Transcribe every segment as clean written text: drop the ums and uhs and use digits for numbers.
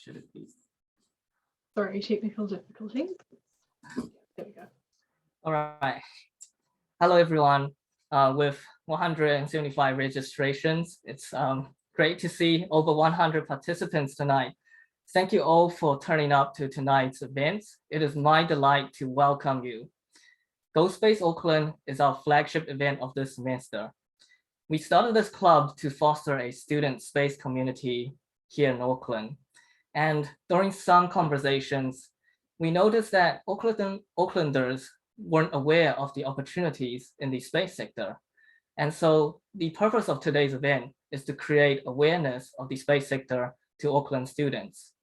Should it be? Sorry, technical difficulty. There we go. All right. Hello, everyone. With 175 registrations, it's great to see over 100 participants tonight. Thank you all for turning up to tonight's event. It is my delight to welcome you. Space Auckland is our flagship event of this semester. We started this club to foster a student space community here in Auckland. And during some conversations, we noticed that Aucklanders weren't aware of the opportunities in the space sector. And so the purpose of today's event is to create awareness of the space sector to Auckland students.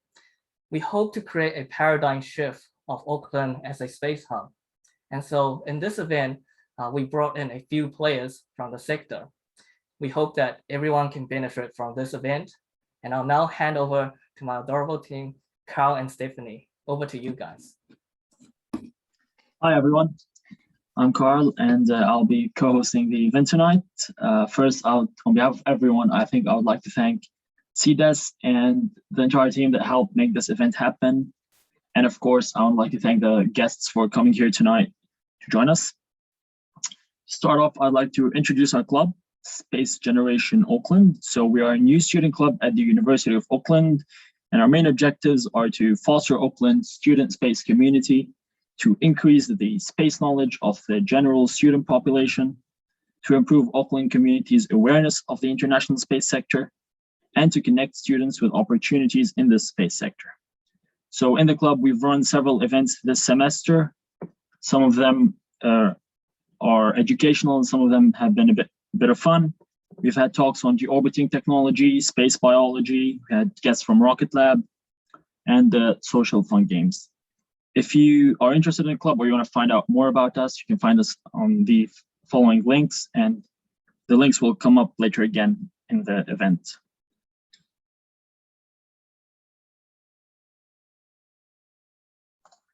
We hope to create a paradigm shift of Auckland as a space hub. And so in this event, we brought in a few players from the sector. We hope that everyone can benefit from this event. And I'll now hand over to my adorable team, Carl and Stephanie. Over to you guys. Hi, everyone. I'm Carl, and I'll be co-hosting the event tonight. First, on behalf of everyone, I think I would like to thank CDES and the entire team that helped make this event happen. And of course, I would like to thank the guests for coming here tonight to join us. To start off, I'd like to introduce our club, Space Generation Auckland. So we are a new student club at the University of Auckland, and our main objectives are to foster Auckland's student space community, to increase the space knowledge of the general student population, to improve Auckland community's awareness of the international space sector, and to connect students with opportunities in the space sector. So in the club, we've run several events this semester. Some of them are educational, and some of them have been a bit of fun. We've had talks on deorbiting technology, space biology, we had guests from Rocket Lab, and social fun games. If you are interested in the club or you want to find out more about us, you can find us on the following links, and the links will come up later again in the event.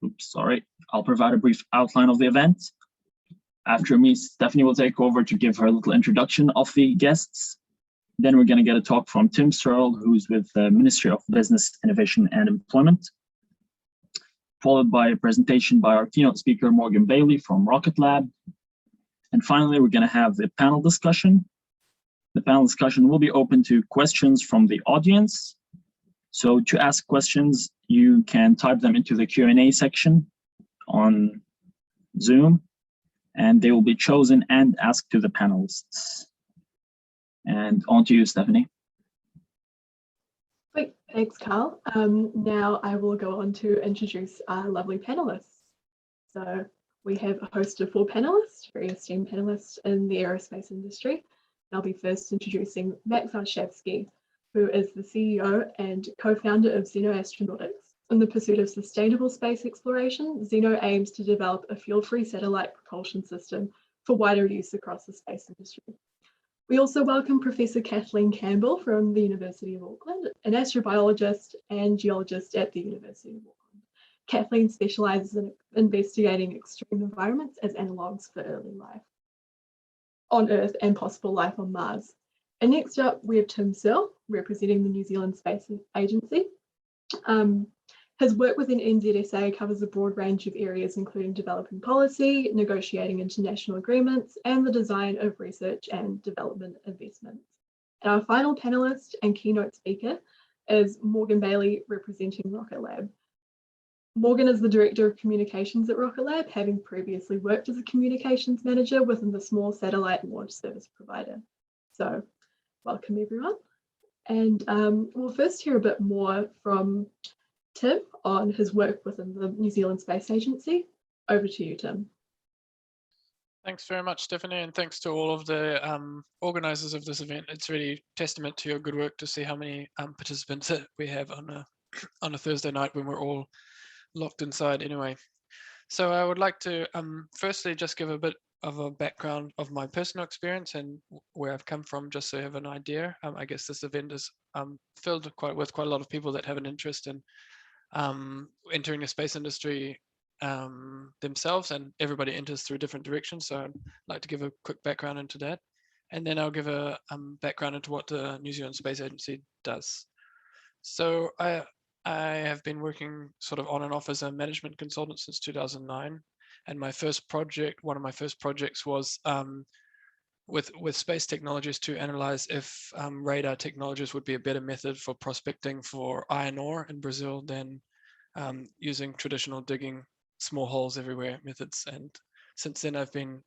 Oops, sorry. I'll provide a brief outline of the event. After me, Stephanie will take over to give her a little introduction of the guests. Then we're going to get a talk from Tim Searle, who's with the Ministry of Business, Innovation and Employment, followed by a presentation by our keynote speaker, Morgan Bailey from Rocket Lab. And finally, we're going to have the panel discussion. The panel discussion will be open to questions from the audience. So to ask questions, you can type them into the Q&A section on Zoom, and they will be chosen and asked to the panelists. And on to you, Stephanie. Great, thanks, Carl. Now I will go on to introduce our lovely panelists. So we have a host of 4 panelists, very esteemed panelists in the aerospace industry. I'll be first introducing Max Warshawski, who is the CEO and co-founder of Zeno Astronautics. In the pursuit of sustainable space exploration, Zeno aims to develop a fuel-free satellite propulsion system for wider use across the space industry. We also welcome Professor Kathleen Campbell from the University of Auckland, an astrobiologist and geologist at the University of Auckland. Kathleen specialises in investigating extreme environments as analogues for early life on Earth and possible life on Mars. And next up, we have Tim Searle, representing the New Zealand Space Agency. His work within NZSA covers a broad range of areas, including developing policy, negotiating international agreements, and the design of research and development investments. And our final panelist and keynote speaker is Morgan Bailey, representing Rocket Lab. Morgan is the Director of Communications at Rocket Lab, having previously worked as a communications manager within the small satellite launch service provider. So, welcome everyone. And we'll first hear a bit more from Tim on his work within the New Zealand Space Agency. Over to you, Tim. Thanks very much, Stephanie, and thanks to all of the organisers of this event. It's really testament to your good work to see how many participants that we have on a Thursday night when we're all locked inside anyway. So I would like to firstly just give a bit of a background of my personal experience and where I've come from, just so you have an idea. I guess this event is filled with quite a lot of people that have an interest in entering the space industry themselves, and everybody enters through different directions. So I'd like to give a quick background into that. And then I'll give a background into what the New Zealand Space Agency does. So I have been working sort of on and off as a management consultant since 2009. And my first project, one of my first projects was with space technologies to analyze if radar technologies would be a better method for prospecting for iron ore in Brazil than using traditional digging small holes everywhere methods. And since then, I've been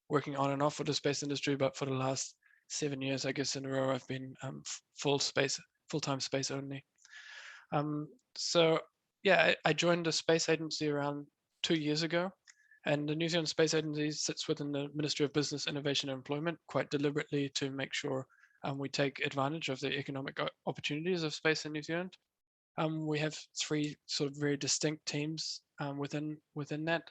working on and off with the space industry, but for the last 7 years, I guess in a row, I've been full-time space only. So yeah, I joined the space agency around 2 years ago. And the New Zealand Space Agency sits within the Ministry of Business, Innovation and Employment quite deliberately to make sure we take advantage of the economic opportunities of space in New Zealand. We have 3 sort of very distinct teams within that.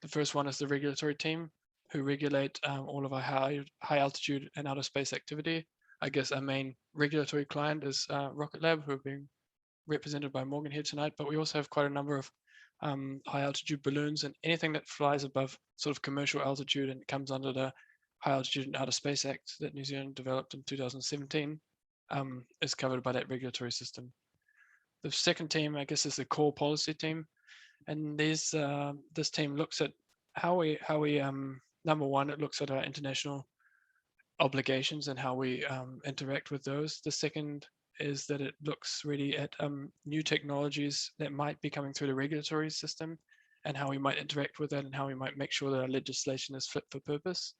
The first one is the regulatory team, who regulate all of our high altitude and outer space activity. I guess our main regulatory client is Rocket Lab, who are being represented by Morgan here tonight, but we also have quite a number of high altitude balloons, and anything that flies above sort of commercial altitude and comes under the High Altitude and Outer Space Act that New Zealand developed in 2017 is covered by that regulatory system. The second team, I guess, is the core policy team, and this team looks at how we number one, it looks at our international obligations and how we interact with those. The second is that it looks really at new technologies that might be coming through the regulatory system and how we might interact with that and how we might make sure that our legislation is fit for purpose.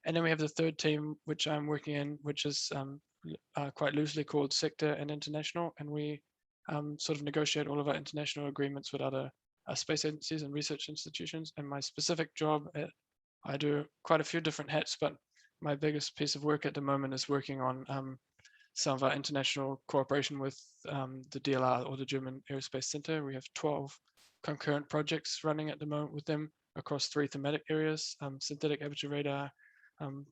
And then we have the third team, which I'm working in, which is quite loosely called Sector and International. And we sort of negotiate all of our international agreements with other space agencies and research institutions. And my specific job, I do quite a few different hats, but my biggest piece of work at the moment is working on some of our international cooperation with the DLR, or the German Aerospace Center. We have 12 concurrent projects running at the moment with them across 3 thematic areas: synthetic aperture radar,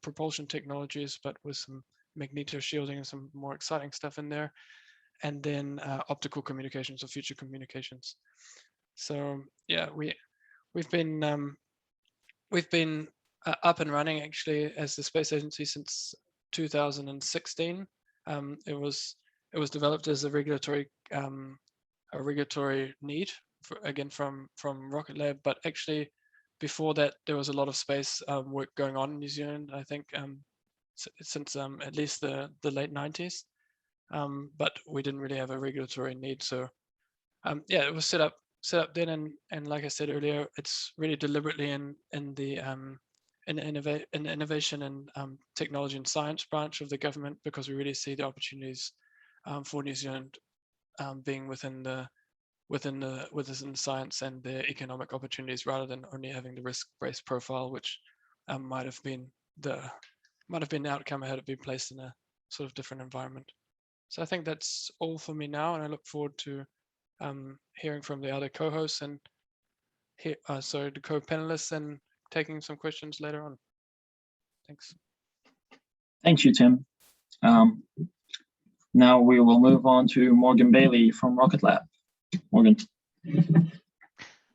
propulsion technologies, but with some magneto shielding and some more exciting stuff in there, and then optical communications or future communications. So yeah, we've been up and running actually as the space agency since 2016. It was developed as a regulatory need from Rocket Lab, but actually before that there was a lot of space work going on in New Zealand. I think since at least the late 90s, but we didn't really have a regulatory need. So yeah, it was set up then, and like I said earlier, it's really deliberately in the innovation and technology and science branch of the government, because we really see the opportunities for New Zealand being within science and the economic opportunities, rather than only having the risk-based profile, which might have been the outcome had it been placed in a sort of different environment. So I think that's all for me now, and I look forward to hearing from the other co-hosts and the co-panelists, and taking some questions later on. Thanks. Thank you, Tim. Now we will move on to Morgan Bailey from Rocket Lab. Morgan.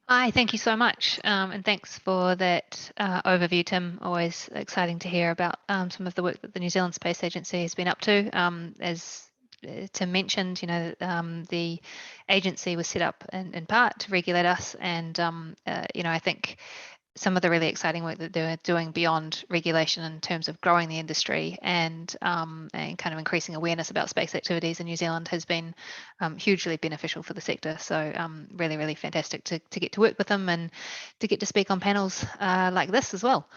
Hi, thank you so much. And thanks for that overview, Tim. Always exciting to hear about some of the work that the New Zealand Space Agency has been up to. As Tim mentioned, the agency was set up in part to regulate us, and I think some of the really exciting work that they're doing beyond regulation in terms of growing the industry and kind of increasing awareness about space activities in New Zealand has been hugely beneficial for the sector. So really, really fantastic to get to work with them and to get to speak on panels like this as well.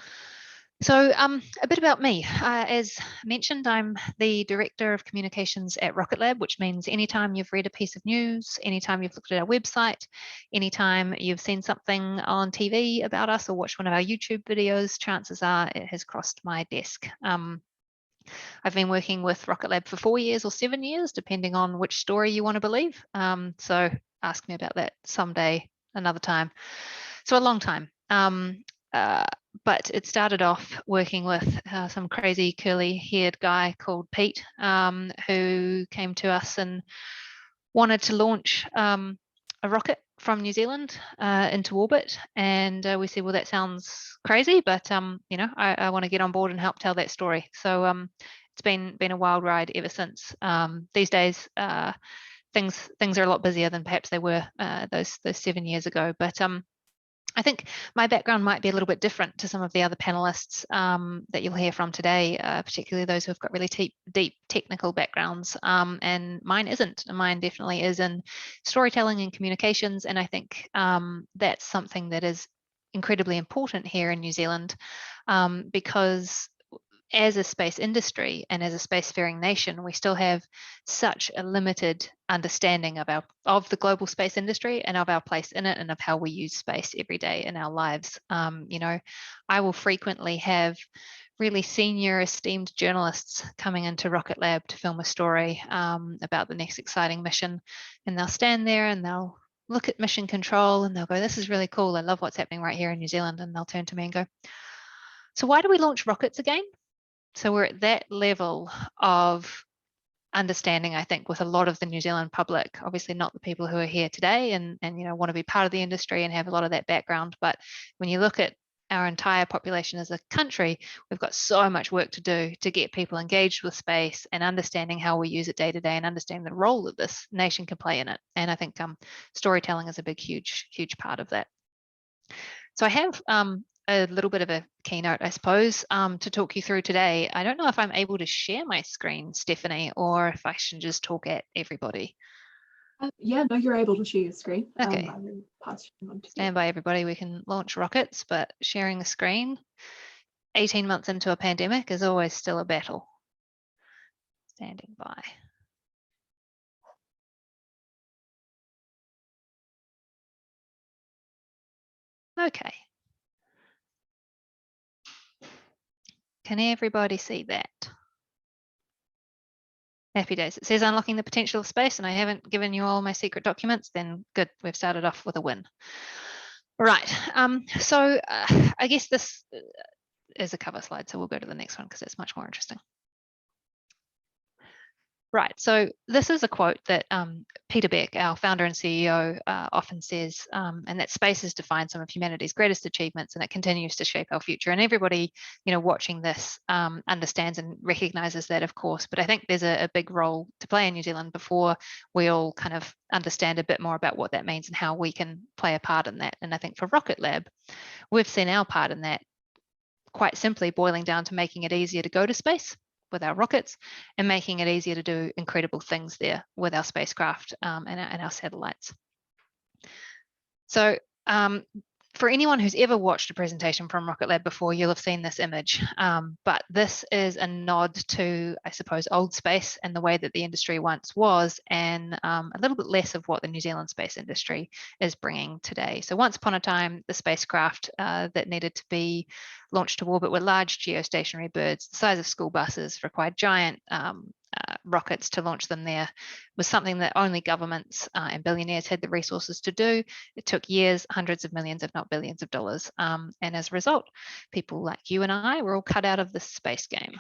So a bit about me. As mentioned, I'm the Director of Communications at Rocket Lab, which means anytime you've read a piece of news, anytime you've looked at our website, anytime you've seen something on TV about us or watched one of our YouTube videos, chances are it has crossed my desk. I've been working with Rocket Lab for 4 years or 7 years, depending on which story you want to believe. So ask me about that someday, another time. So a long time. But it started off working with some crazy curly-haired guy called Pete, who came to us and wanted to launch a rocket from New Zealand into orbit. And we said, well, that sounds crazy, but I want to get on board and help tell that story. So it's been a wild ride ever since. These days, things are a lot busier than perhaps they were those 7 years ago. But I think my background might be a little bit different to some of the other panelists that you'll hear from today, particularly those who have got really deep technical backgrounds, and mine isn't. Mine definitely is in storytelling and communications, and I think that's something that is incredibly important here in New Zealand, because as a space industry and as a spacefaring nation, we still have such a limited understanding of the global space industry and of our place in it and of how we use space every day in our lives. You know, I will frequently have really senior esteemed journalists coming into Rocket Lab to film a story about the next exciting mission, and they'll stand there and they'll look at mission control and they'll go, "This is really cool. I love what's happening right here in New Zealand." And they'll turn to me and go, "So why do we launch rockets again?" So we're at that level of understanding, I think, with a lot of the New Zealand public, obviously not the people who are here today and you know, want to be part of the industry and have a lot of that background. But when you look at our entire population as a country, we've got so much work to do to get people engaged with space and understanding how we use it day to day and understanding the role that this nation can play in it. And I think storytelling is a big, huge part of that. So I have a little bit of a keynote, I suppose, to talk you through today. I don't know if I'm able to share my screen, Stephanie, or if I should just talk at everybody. Yeah, no, you're able to share your screen. Okay. I will pass you on to you. Stand by, everybody. We can launch rockets, but sharing the screen 18 months into a pandemic is always still a battle. Standing by. Okay. Can everybody see that? Happy days. It says unlocking the potential of space, and I haven't given you all my secret documents. Then good, we've started off with a win. Right. So I guess this is a cover slide, so we'll go to the next one because it's much more interesting. Right, so this is a quote that Peter Beck, our founder and CEO, often says, and that space has defined some of humanity's greatest achievements, and it continues to shape our future. And everybody, you know, watching this understands and recognizes that, of course. But I think there's a big role to play in New Zealand before we all kind of understand a bit more about what that means and how we can play a part in that. And I think for Rocket Lab, we've seen our part in that quite simply boiling down to making it easier to go to space with our rockets and making it easier to do incredible things there with our spacecraft and our satellites. So for anyone who's ever watched a presentation from Rocket Lab before, you'll have seen this image, but this is a nod to, I suppose, old space and the way that the industry once was, and a little bit less of what the New Zealand space industry is bringing today. So once upon a time, the spacecraft that needed to be launched to orbit were large geostationary birds the size of school buses, required giant rockets to launch them there, was something that only governments and billionaires had the resources to do. It took years, hundreds of millions, if not billions of dollars. And as a result, people like you and I were all cut out of the space game.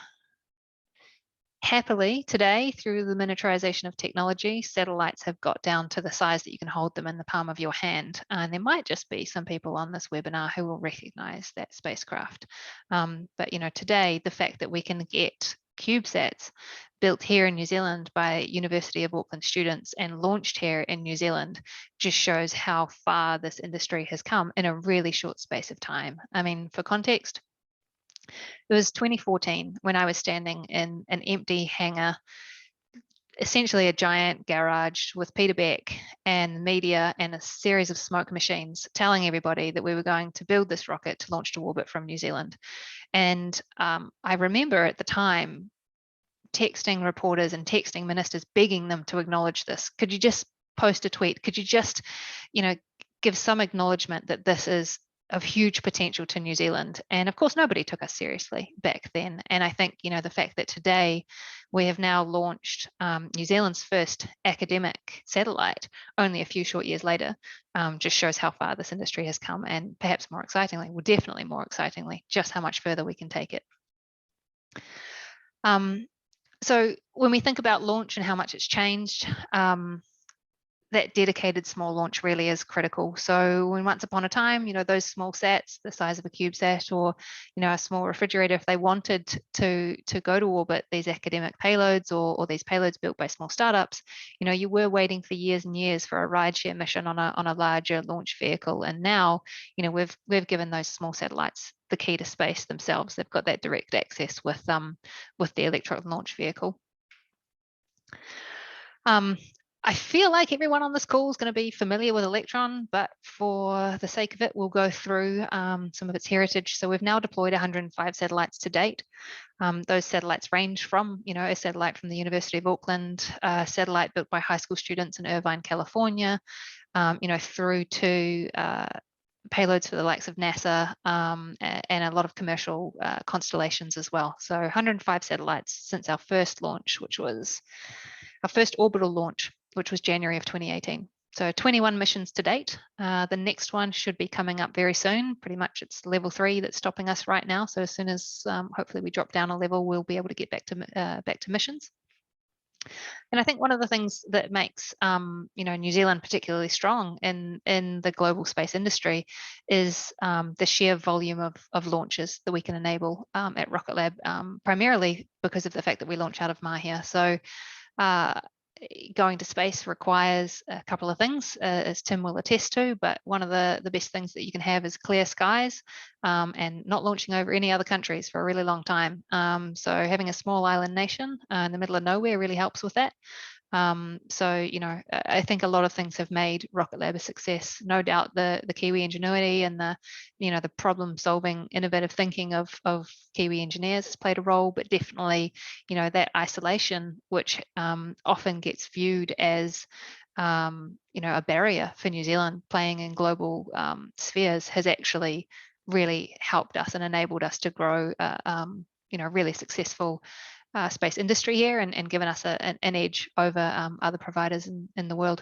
Happily, today, through the miniaturization of technology, satellites have got down to the size that you can hold them in the palm of your hand. And there might just be some people on this webinar who will recognize that spacecraft. But you know, today, the fact that we can get CubeSats built here in New Zealand by University of Auckland students and launched here in New Zealand just shows how far this industry has come in a really short space of time. I mean, for context, it was 2014 when I was standing in an empty hangar, essentially a giant garage with Peter Beck and the media and a series of smoke machines telling everybody that we were going to build this rocket to launch to orbit from New Zealand. And I remember at the time texting reporters and texting ministers, begging them to acknowledge this. Could you just post a tweet? Could you just, you know, give some acknowledgement that this is of huge potential to New Zealand? And of course, nobody took us seriously back then. And I think, you know, the fact that today we have now launched New Zealand's first academic satellite only a few short years later just shows how far this industry has come, and perhaps more excitingly, well, definitely more excitingly, just how much further we can take it. So when we think about launch and how much it's changed, that dedicated small launch really is critical. So when once upon a time, those small sats, the size of a CubeSat, or a small refrigerator, if they wanted to go to orbit, these academic payloads or these payloads built by small startups, you were waiting for years and years for a rideshare mission on a larger launch vehicle. And now, we've given those small satellites the key to space themselves. They've got that direct access with the Electron launch vehicle. I feel like everyone on this call is going to be familiar with Electron, but for the sake of it, we'll go through some of its heritage. So we've now deployed 105 satellites to date. Those satellites range from, a satellite from the University of Auckland, a satellite built by high school students in Irvine, California, through to payloads for the likes of NASA and a lot of commercial constellations as well. So 105 satellites since our first launch, which was our first orbital launch, which was January of 2018. So 21 missions to date. The next one should be coming up very soon. Pretty much it's level 3 that's stopping us right now. So as soon as hopefully we drop down a level, we'll be able to get back to missions. And I think one of the things that makes New Zealand particularly strong in the global space industry is the sheer volume of launches that we can enable at Rocket Lab, primarily because of the fact that we launch out of Mahia. So going to space requires a couple of things, as Tim will attest to, but one of the best things that you can have is clear skies and not launching over any other countries for a really long time. So having a small island nation in the middle of nowhere really helps with that. I think a lot of things have made Rocket Lab a success. No doubt the Kiwi ingenuity and the problem solving, innovative thinking of Kiwi engineers has played a role, but definitely, that isolation, which often gets viewed as a barrier for New Zealand playing in global spheres, has actually really helped us and enabled us to grow really successful space industry here and given us an edge over other providers in the world.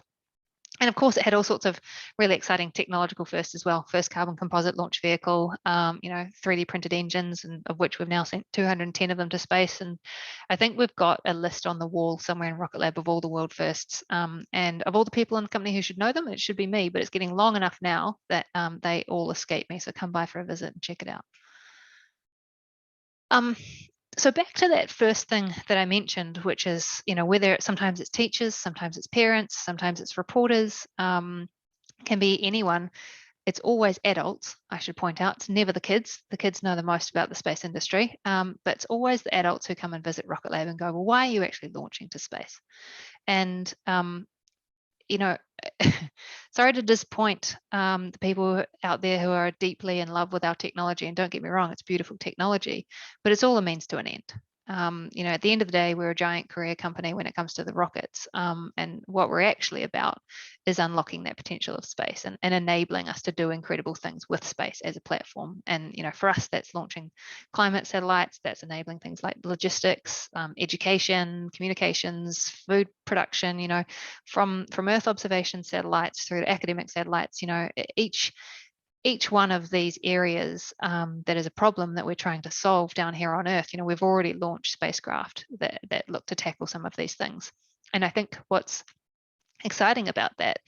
And of course, it had all sorts of really exciting technological firsts as well. First carbon composite launch vehicle, 3D printed engines, and of which we've now sent 210 of them to space. And I think we've got a list on the wall somewhere in Rocket Lab of all the world firsts. And of all the people in the company who should know them, it should be me, but it's getting long enough now that they all escape me. So come by for a visit and check it out. So back to that first thing that I mentioned, which is, whether sometimes it's teachers, sometimes it's parents, sometimes it's reporters, can be anyone. It's always adults, I should point out. It's never the kids. The kids know the most about the space industry, but it's always the adults who come and visit Rocket Lab and go, well, why are you actually launching to space? And sorry to disappoint the people out there who are deeply in love with our technology. And don't get me wrong, it's beautiful technology, but it's all a means to an end. At the end of the day, we're a giant career company when it comes to the rockets. And what we're actually about is unlocking that potential of space and enabling us to do incredible things with space as a platform. And, for us, that's launching climate satellites, that's enabling things like logistics, education, communications, food production, from Earth observation satellites through to academic satellites, each one of these areas that is a problem that we're trying to solve down here on Earth, we've already launched spacecraft that look to tackle some of these things. And I think what's exciting about that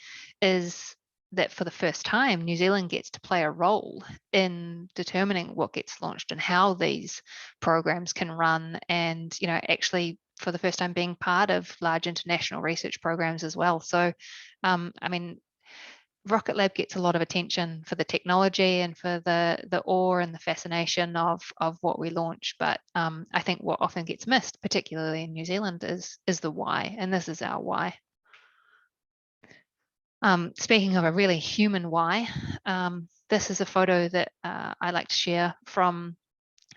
is that for the first time, New Zealand gets to play a role in determining what gets launched and how these programs can run, and actually for the first time being part of large international research programs as well. So Rocket Lab gets a lot of attention for the technology and for the awe and the fascination of what we launch. But I think what often gets missed, particularly in New Zealand, is the why. And this is our why. Speaking of a really human why, this is a photo that I like to share from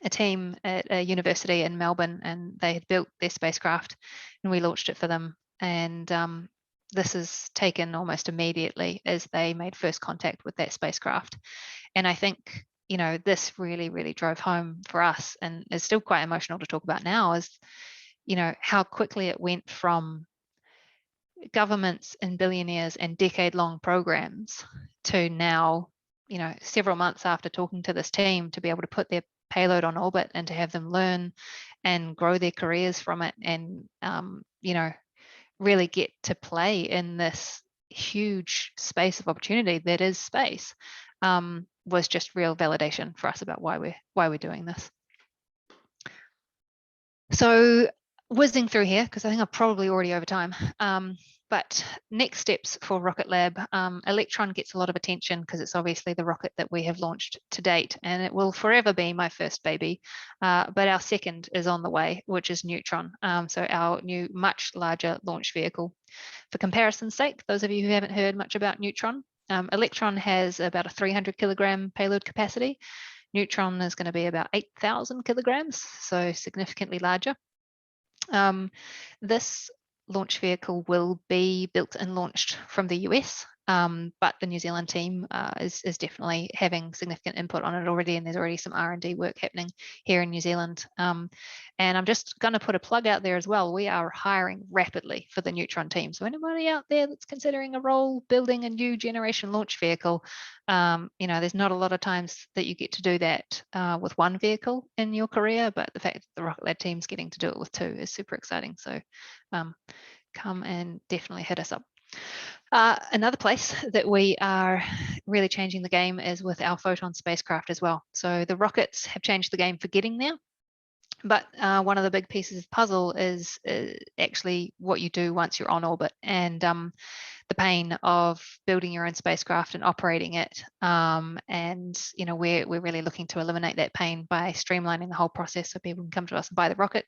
a team at a university in Melbourne, and they had built their spacecraft and we launched it for them. And this is taken almost immediately as they made first contact with that spacecraft. And I think, this really, really drove home for us, and is still quite emotional to talk about now, is, how quickly it went from governments and billionaires and decade-long programs to now, several months after talking to this team, to be able to put their payload on orbit and to have them learn and grow their careers from it, and really get to play in this huge space of opportunity that is space was just real validation for us about why we're doing this. So whizzing through here, because I think I'm probably already over time. But next steps for Rocket Lab, Electron gets a lot of attention because it's obviously the rocket that we have launched to date, and it will forever be my first baby. But our second is on the way, which is Neutron. So our new, much larger launch vehicle. For comparison's sake, those of you who haven't heard much about Neutron, Electron has about a 300 kilogram payload capacity. Neutron is going to be about 8,000 kilograms, so significantly larger. This launch vehicle will be built and launched from the US, but the New Zealand team is definitely having significant input on it already, and there's already some R&D work happening here in New Zealand. And I'm just going to put a plug out there as well. We are hiring rapidly for the Neutron team. So anybody out there that's considering a role building a new generation launch vehicle, there's not a lot of times that you get to do that with one vehicle in your career, but the fact that the Rocket Lab team's getting to do it with two is super exciting. So come and definitely hit us up. Another place that we are really changing the game is with our Photon spacecraft as well. So the rockets have changed the game for getting there. But one of the big pieces of the puzzle is actually what you do once you're on orbit, and the pain of building your own spacecraft and operating it. And we're really looking to eliminate that pain by streamlining the whole process, so people can come to us and buy the rocket,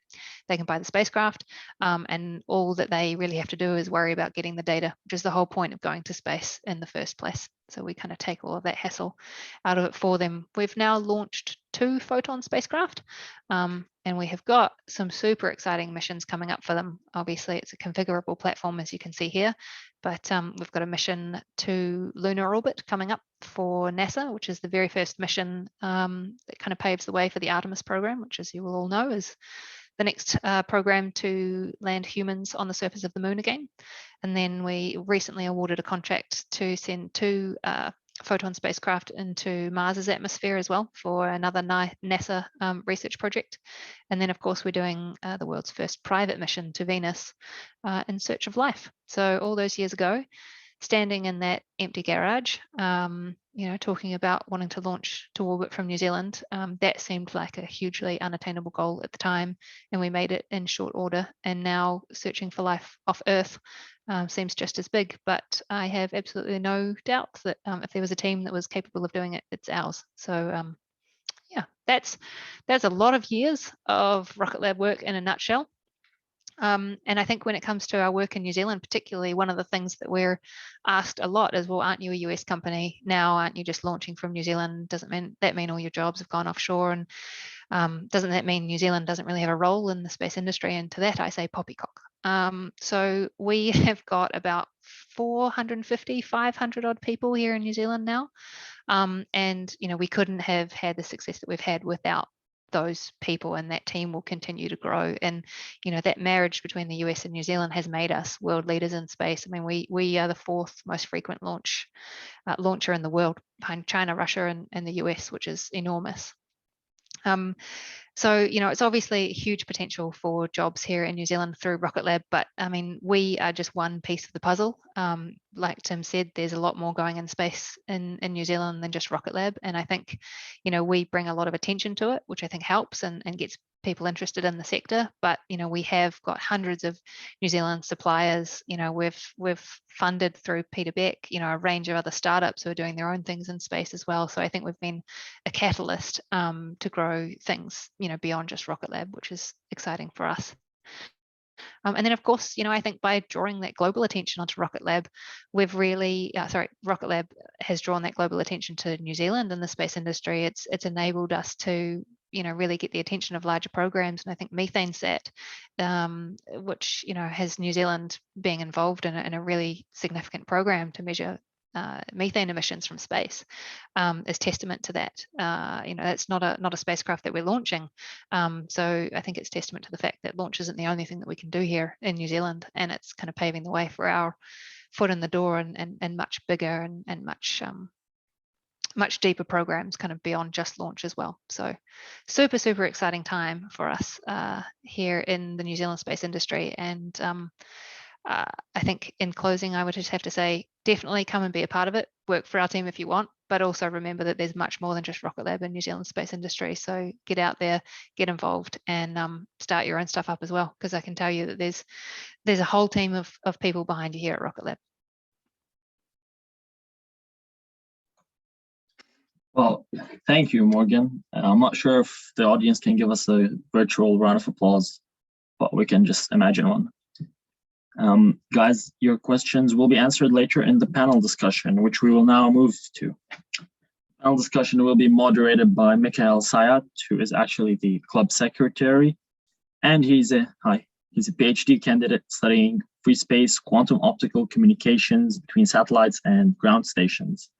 they can buy the spacecraft, and all that they really have to do is worry about getting the data, which is the whole point of going to space in the first place. So we kind of take all of that hassle out of it for them. We've now launched 2 Photon spacecraft, and we have got some super exciting missions coming up for them. Obviously, it's a configurable platform, as you can see here, but we've got a mission to lunar orbit coming up for NASA, which is the very first mission that kind of paves the way for the Artemis program, which, as you will all know, is the next program to land humans on the surface of the moon again. And then we recently awarded a contract to send 2 Photon spacecraft into Mars's atmosphere as well for another NASA research project. And then, of course, we're doing the world's first private mission to Venus in search of life. So all those years ago, standing in that empty garage, talking about wanting to launch to orbit from New Zealand, that seemed like a hugely unattainable goal at the time, and we made it in short order. And now searching for life off Earth seems just as big, but I have absolutely no doubt that if there was a team that was capable of doing it, it's ours. So yeah, that's a lot of years of Rocket Lab work in a nutshell. And I think when it comes to our work in New Zealand, particularly, one of the things that we're asked a lot is, well, aren't you a US company now? Aren't you just launching from New Zealand? Doesn't that mean all your jobs have gone offshore? And doesn't that mean New Zealand doesn't really have a role in the space industry? And to that, I say poppycock. So we have got about 450, 500 odd people here in New Zealand now. And, we couldn't have had the success that we've had without those people, and that team will continue to grow. And that marriage between the US and New Zealand has made us world leaders in space. I mean, we are the 4th most frequent launcher in the world, behind China, Russia, and the US, which is enormous. So, it's obviously huge potential for jobs here in New Zealand through Rocket Lab, but I mean, we are just one piece of the puzzle. Like Tim said, there's a lot more going in space in New Zealand than just Rocket Lab. And I think, we bring a lot of attention to it, which I think helps and gets people interested in the sector. But, we have got hundreds of New Zealand suppliers. We've funded through Peter Beck, a range of other startups who are doing their own things in space as well. So I think we've been a catalyst to grow things, beyond just Rocket Lab, which is exciting for us. And then, of course, I think by drawing that global attention onto Rocket Lab, we've really, Rocket Lab has drawn that global attention to New Zealand and the space industry. It's enabled us to, really get the attention of larger programs. And I think MethaneSat, which, has New Zealand being involved in a really significant program to measure methane emissions from space, is testament to that. That's not a spacecraft that we're launching. So I think it's testament to the fact that launch isn't the only thing that we can do here in New Zealand, and it's kind of paving the way for our foot in the door and much bigger and much deeper programs kind of beyond just launch as well. So super, super exciting time for us here in the New Zealand space industry. And I think in closing, I would just have to say, definitely come and be a part of it. Work for our team if you want, but also remember that there's much more than just Rocket Lab in New Zealand space industry. So get out there, get involved, and start your own stuff up as well. Because I can tell you that there's a whole team of people behind you here at Rocket Lab. Well, thank you, Morgan. I'm not sure if the audience can give us a virtual round of applause, but we can just imagine one. Guys, your questions will be answered later in the panel discussion, which we will now move to. Panel discussion will be moderated by Mikhail Sayat, who is actually the club secretary, and he's a PhD candidate studying free space quantum optical communications between satellites and ground stations.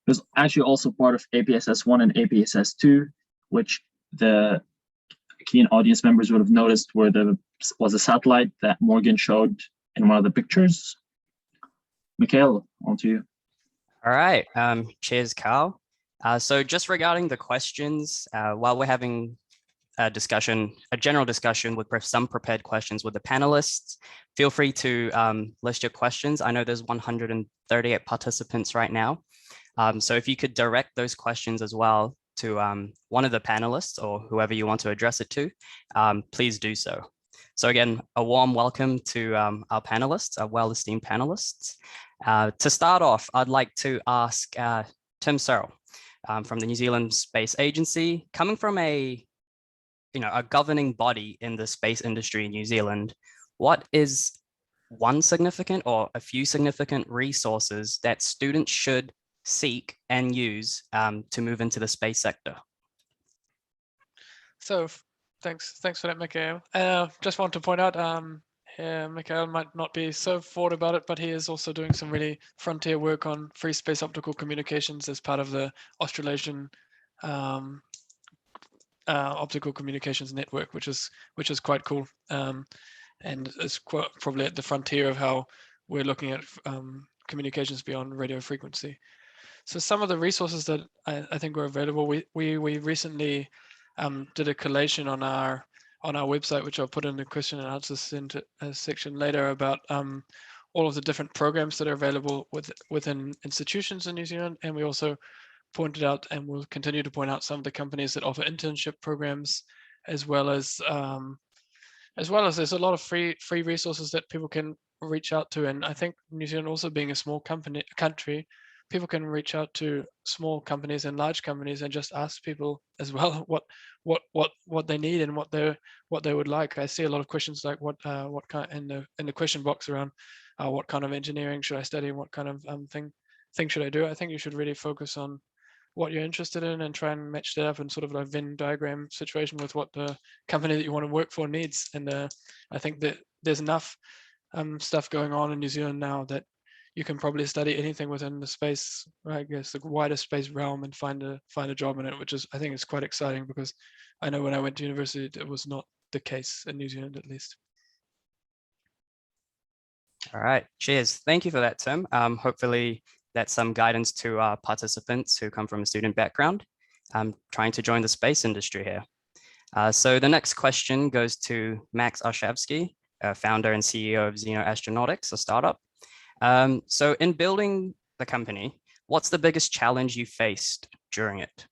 He was actually also part of APSS-1 and APSS-2, which the keen audience members would have noticed where there was a satellite that Morgan showed in one of the pictures. Mikhail, on to you. All right, cheers, Carl. So just regarding the questions, while we're having a general discussion with some prepared questions with the panelists, feel free to list your questions. I know there's 138 participants right now. So if you could direct those questions as well to one of the panelists or whoever you want to address it to, please do so. So again, a warm welcome to our panelists, our well-esteemed panelists. To start off, I'd like to ask Tim Searle from the New Zealand Space Agency, coming from a governing body in the space industry in New Zealand, what is one significant or a few significant resources that students should seek and use to move into the space sector? So thanks for that, Mikhail. Just want to point out, Mikhail might not be so forward about it, but he is also doing some really frontier work on free space optical communications as part of the Australasian optical communications network, which is quite cool, and it's probably at the frontier of how we're looking at communications beyond radio frequency. So some of the resources that I think were available, we recently did a collation on our website, which I'll put in the question and answer section later, about all of the different programs that are available within institutions in New Zealand. And we also pointed out, and we'll continue to point out, some of the companies that offer internship programs, as well as there's a lot of free resources that people can reach out to. And I think New Zealand also being a small country, people can reach out to small companies and large companies and just ask people as well what they need and what they would like. I see a lot of questions like what kind in the question box around what kind of engineering should I study and what kind of thing should I do. I think you should really focus on what you're interested in and try and match that up in sort of a Venn diagram situation with what the company that you want to work for needs. And I think that there's enough stuff going on in New Zealand now that you can probably study anything within the space, I guess, the wider space realm, and find a job in it, which is, I think, is quite exciting, because I know when I went to university, it was not the case in New Zealand, at least. All right, cheers. Thank you for that, Tim. Hopefully that's some guidance to our participants who come from a student background, trying to join the space industry here. So the next question goes to Max Arshavsky, founder and CEO of Zeno Astronautics, a startup. So in building the company, what's the biggest challenge you faced during it?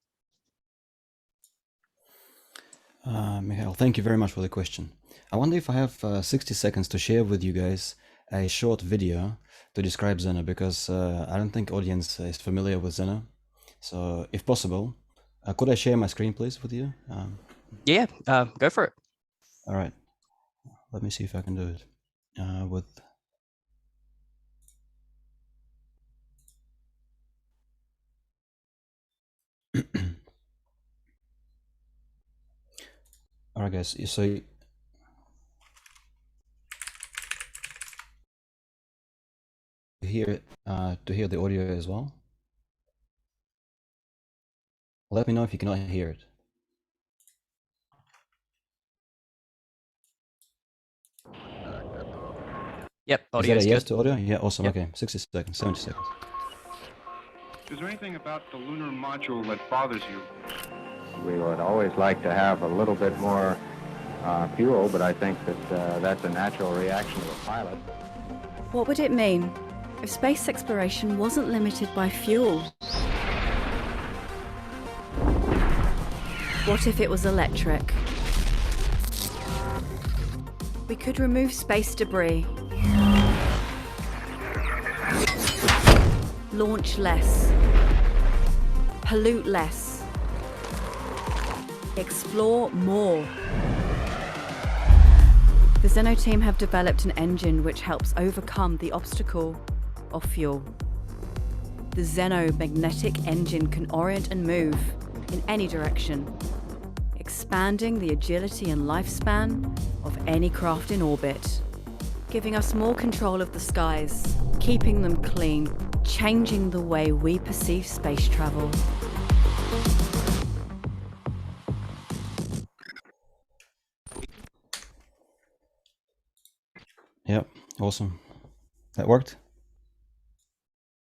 Michael, thank you very much for the question. I wonder if I have 60 seconds to share with you guys a short video to describe Zeno, because I don't think audience is familiar with Zeno. So if possible, could I share my screen, please, with you? Yeah, go for it. All right. Let me see if I can do it with... All right, guys, so to hear the audio as well. Let me know if you cannot hear it. Yep, audio is that a yes to audio? Yeah, awesome. Yep. Okay, 60 seconds, 70 seconds. Is there anything about the lunar module that bothers you? We would always like to have a little bit more fuel, but I think that that's a natural reaction of a pilot. What would it mean if space exploration wasn't limited by fuel? What if it was electric? We could remove space debris, launch less, pollute less, explore more. The Zeno team have developed an engine which helps overcome the obstacle of fuel. The Zeno magnetic engine can orient and move in any direction, expanding the agility and lifespan of any craft in orbit, giving us more control of the skies, keeping them clean, changing the way we perceive space travel. Yeah, awesome. That worked?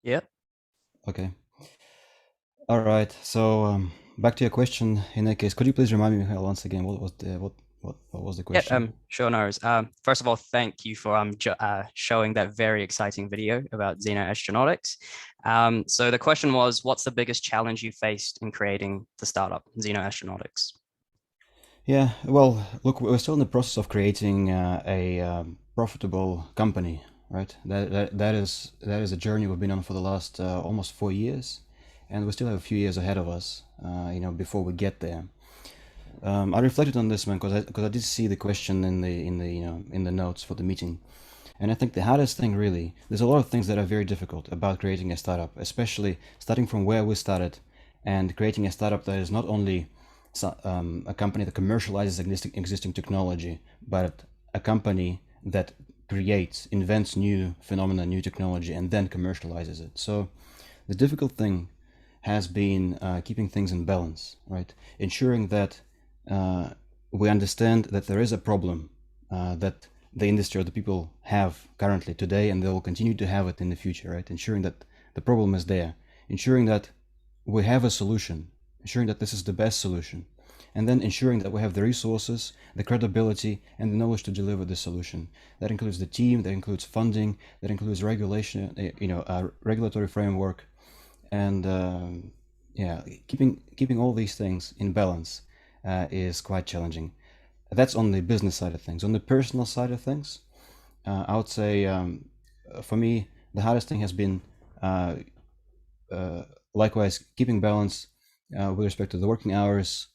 Yep. Okay. All right. So back to your question. In that case, could you please remind me, Michael, once again, what was the question? Yeah, sure, no worries. First of all, thank you for showing that very exciting video about Zeno Astronautics. So the question was, what's the biggest challenge you faced in creating the startup, Zeno Astronautics? Yeah, well, look, we're still in the process of creating a profitable company, right? That is a journey we've been on for the last almost 4 years, and we still have a few years ahead of us, before we get there. I reflected on this one because I did see the question in the notes for the meeting, and I think the hardest thing really, there's a lot of things that are very difficult about creating a startup, especially starting from where we started and creating a startup that is not only a company that commercializes existing technology, but a company that invents new phenomena, new technology, and then commercializes it. So the difficult thing has been keeping things in balance, right? Ensuring that we understand that there is a problem that the industry or the people have currently today, and they will continue to have it in the future, right? Ensuring that the problem is there, ensuring that we have a solution, ensuring that this is the best solution, and then ensuring that we have the resources, the credibility, and the knowledge to deliver the solution. That includes the team, that includes funding, that includes regulation, regulatory framework, and keeping all these things in balance is quite challenging. That's on the business side of things. On the personal side of things, I would say for me the hardest thing has been likewise keeping balance with respect to the working hours,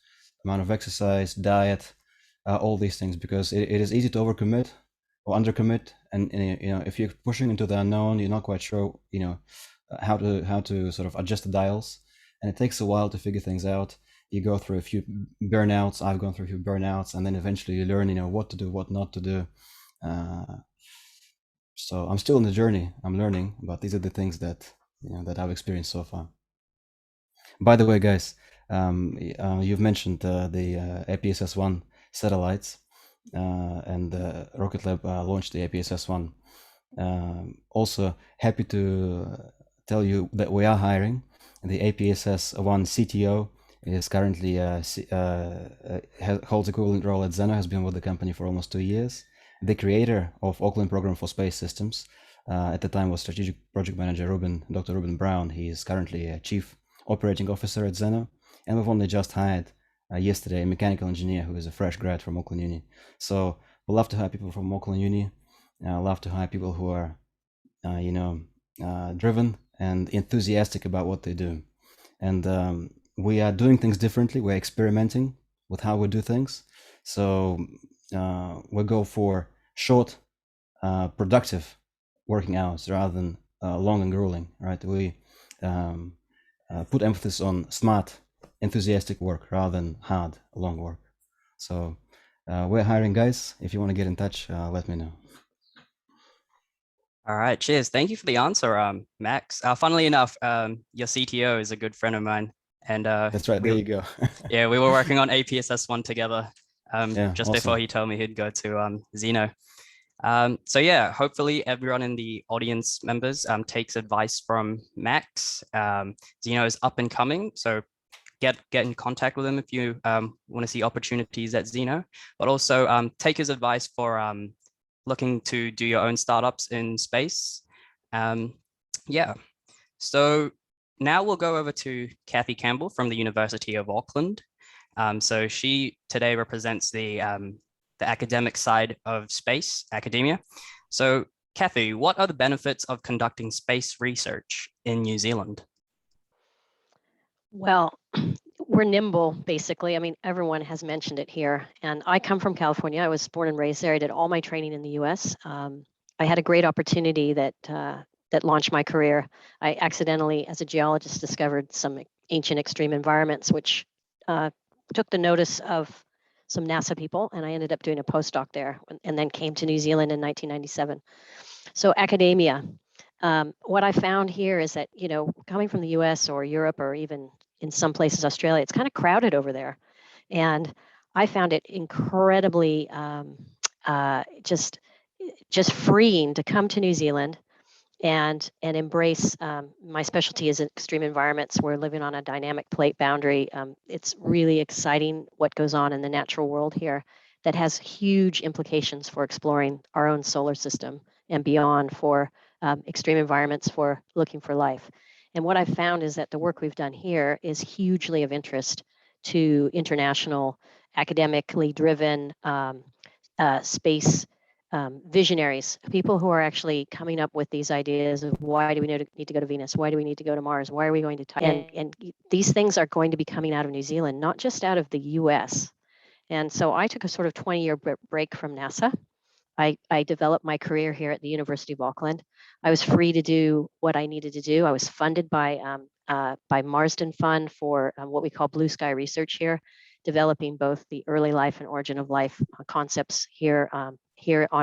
amount of exercise, diet, all these things, because it is easy to overcommit or undercommit, and if you're pushing into the unknown, you're not quite sure how to sort of adjust the dials, and it takes a while to figure things out. You go through a few burnouts. I've gone through a few burnouts, and then eventually you learn what to do, what not to do. So I'm still in the journey. I'm learning, but these are the things that that I've experienced so far. By the way, guys, you've mentioned the APSS-1 satellites, and Rocket Lab launched the APSS-1. Also, happy to tell you that we are hiring. The APSS-1 CTO is currently holds equivalent role at Zeno, has been with the company for almost 2 years. The creator of Oakland Program for Space Systems, at the time was Strategic Project Manager Dr. Ruben Brown. He is currently a Chief Operating Officer at Zeno, and we've only just hired yesterday a mechanical engineer who is a fresh grad from Oakland Uni. So we love to hire people from Oakland Uni. Love to hire people who are, driven and enthusiastic about what they do. And we are doing things differently. We're experimenting with how we do things. So we go for short, productive working hours rather than long and grueling, right? We put emphasis on smart, enthusiastic work rather than hard, long work. So we're hiring, guys. If you want to get in touch, let me know. All right, cheers. Thank you for the answer, Max. Funnily enough, your CTO is a good friend of mine. And that's right, there you go. Yeah, we were working on APSS-1 together just awesome. before he told me he'd go to Zeno. So yeah, hopefully everyone in the audience members takes advice from Max. Zeno is up and coming, so get in contact with him if you want to see opportunities at Zeno, but also take his advice for looking to do your own startups in space. Yeah, so now we'll go over to Kathy Campbell from the University of Auckland. So she today represents the academic side of space academia. So Kathy, what are the benefits of conducting space research in New Zealand? Well, we're nimble, basically. I mean, everyone has mentioned it here. And I come from California. I was born and raised there. I did all my training in the US. I had a great opportunity that launched my career. I accidentally, as a geologist, discovered some ancient extreme environments, which took the notice of some NASA people. And I ended up doing a postdoc there and then came to New Zealand in 1997. So academia. What I found here is that, you know, coming from the US or Europe or even in some places, Australia, it's kind of crowded over there. And I found it incredibly just freeing to come to New Zealand and embrace, my specialty is in extreme environments. We're living on a dynamic plate boundary. It's really exciting what goes on in the natural world here that has huge implications for exploring our own solar system and beyond for extreme environments for looking for life. And what I've found is that the work we've done here is hugely of interest to international, academically driven space visionaries, people who are actually coming up with these ideas of why do we need to go to Venus? Why do we need to go to Mars? Why are we going to Titan? And these things are going to be coming out of New Zealand, not just out of the US. And so I took a sort of 20-year break from NASA. I developed my career here at the University of Auckland. I was free to do what I needed to do. I was funded by Marsden Fund for what we call blue sky research here, developing both the early life and origin of life concepts here on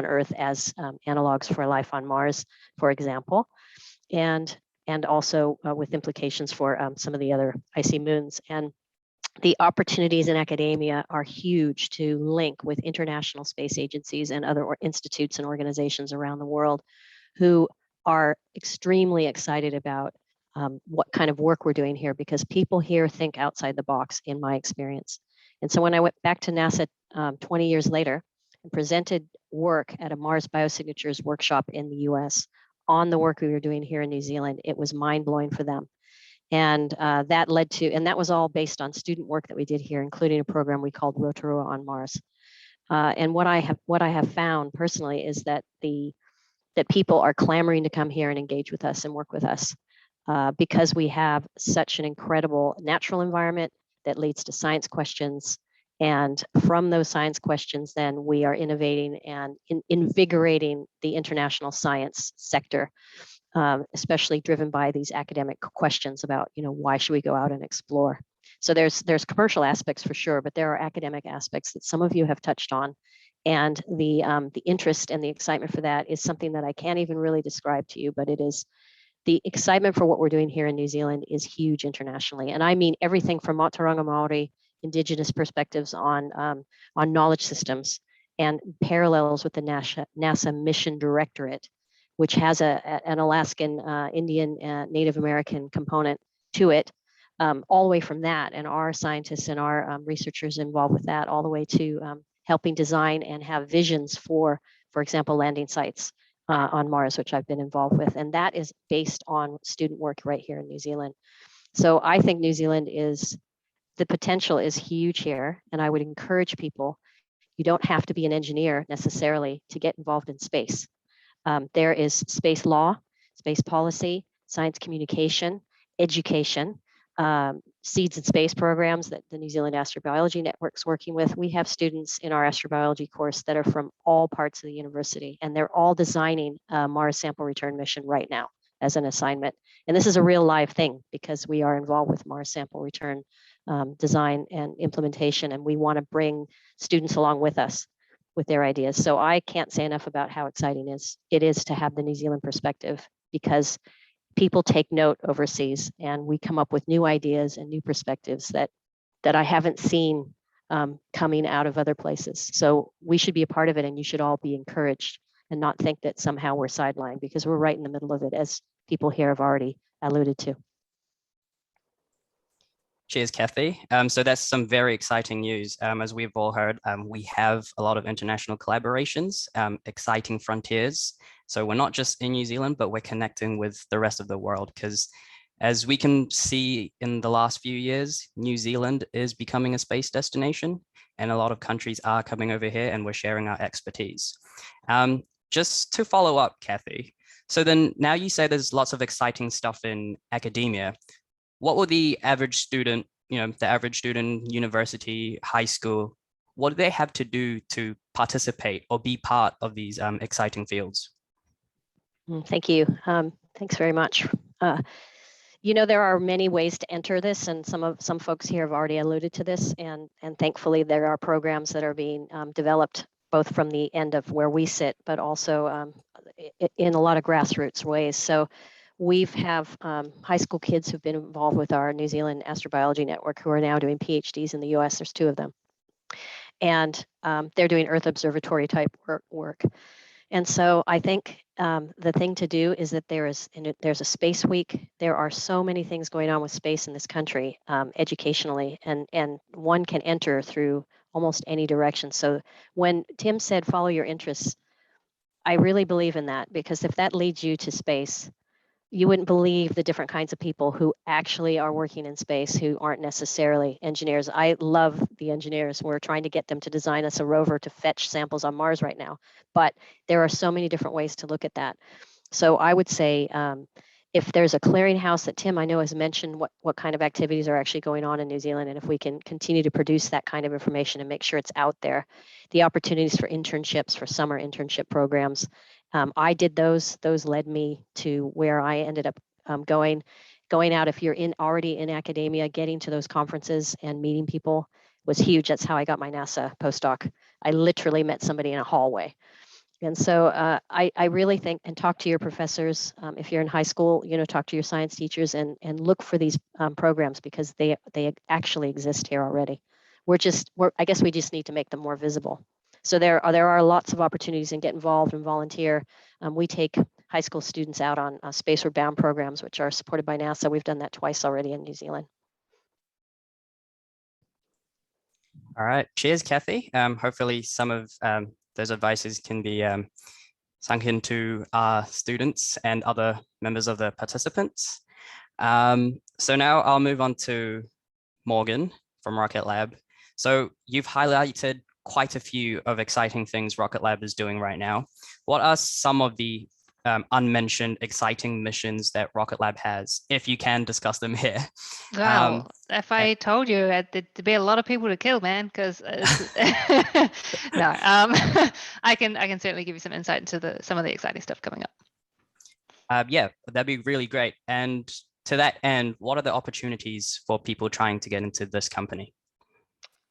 Earth as analogs for life on Mars, for example, and also with implications for some of the other icy moons. And the opportunities in academia are huge to link with international space agencies and other institutes and organizations around the world who are extremely excited about what kind of work we're doing here, because people here think outside the box, in my experience. And so when I went back to NASA 20 years later and presented work at a Mars Biosignatures workshop in the US on the work we were doing here in New Zealand, it was mind-blowing for them. And that led to, and that was all based on student work that we did here, including a program we called Rotorua on Mars. And what I have found personally is that that people are clamoring to come here and engage with us and work with us because we have such an incredible natural environment that leads to science questions. And from those science questions, then we are innovating and invigorating the international science sector. Especially driven by these academic questions about, you know, why should we go out and explore? So there's commercial aspects for sure, but there are academic aspects that some of you have touched on, and the interest and the excitement for that is something that I can't even really describe to you. But it is the excitement for what we're doing here in New Zealand is huge internationally, and I mean everything from Mātauranga Māori Indigenous perspectives on knowledge systems and parallels with the NASA Mission Directorate, which has an Alaskan, Indian, Native American component to it, all the way from that, and our scientists and our researchers involved with that, all the way to helping design and have visions for example, landing sites on Mars, which I've been involved with. And that is based on student work right here in New Zealand. So I think New Zealand the potential is huge here, and I would encourage people, you don't have to be an engineer necessarily to get involved in space. There is space law, space policy, science communication, education, seeds and space programs that the New Zealand Astrobiology Network's working with. We have students in our astrobiology course that are from all parts of the university, and they're all designing a Mars sample return mission right now as an assignment. And this is a real live thing because we are involved with Mars sample return design and implementation, and we want to bring students along with us with their ideas. So I can't say enough about how exciting it is to have the New Zealand perspective, because people take note overseas and we come up with new ideas and new perspectives that I haven't seen coming out of other places. So we should be a part of it, and you should all be encouraged and not think that somehow we're sidelined, because we're right in the middle of it, as people here have already alluded to. Cheers, Kathy. So that's some very exciting news. As we've all heard, we have a lot of international collaborations, exciting frontiers. So we're not just in New Zealand, but we're connecting with the rest of the world, because as we can see in the last few years, New Zealand is becoming a space destination, and a lot of countries are coming over here, and we're sharing our expertise. Just to follow up, Kathy, so then now you say there's lots of exciting stuff in academia. What will the average student, the average student, university, high school, what do they have to do to participate or be part of these exciting fields? Thank you. Thanks very much. There are many ways to enter this, and some folks here have already alluded to this, and thankfully there are programs that are being developed both from the end of where we sit, but also in a lot of grassroots ways. So we have high school kids who've been involved with our New Zealand Astrobiology Network who are now doing PhDs in the US. There's 2 of them. And they're doing Earth observatory type work. And so I think the thing to do is that there's a space week. There are so many things going on with space in this country educationally, and one can enter through almost any direction. So when Tim said, follow your interests, I really believe in that, because if that leads you to space, you wouldn't believe the different kinds of people who actually are working in space who aren't necessarily engineers. I love the engineers. We're trying to get them to design us a rover to fetch samples on Mars right now. But there are so many different ways to look at that. So I would say if there's a clearinghouse that Tim, I know, has mentioned what kind of activities are actually going on in New Zealand, and if we can continue to produce that kind of information and make sure it's out there, the opportunities for internships, for summer internship programs, I did those led me to where I ended up going out. If you're already in academia, getting to those conferences and meeting people was huge. That's how I got my NASA postdoc. I literally met somebody in a hallway. And so I really think, and talk to your professors. If you're in high school, talk to your science teachers and look for these programs, because they actually exist here already. I guess we just need to make them more visible. So there are lots of opportunities, and get involved and volunteer. We take high school students out on Spaceward Bound programs, which are supported by NASA. We've done that twice already in New Zealand. All right, cheers, Kathy. Hopefully some of those advices can be sunk into our students and other members of the participants. So now I'll move on to Morgan from Rocket Lab. So you've highlighted quite a few of exciting things Rocket Lab is doing right now. What are some of the unmentioned exciting missions that Rocket Lab has, if you can discuss them here? Wow, if I told you, there'd be a lot of people to kill, man, because no, I can certainly give you some insight into some of the exciting stuff coming up. Yeah, that'd be really great. And to that end, what are the opportunities for people trying to get into this company?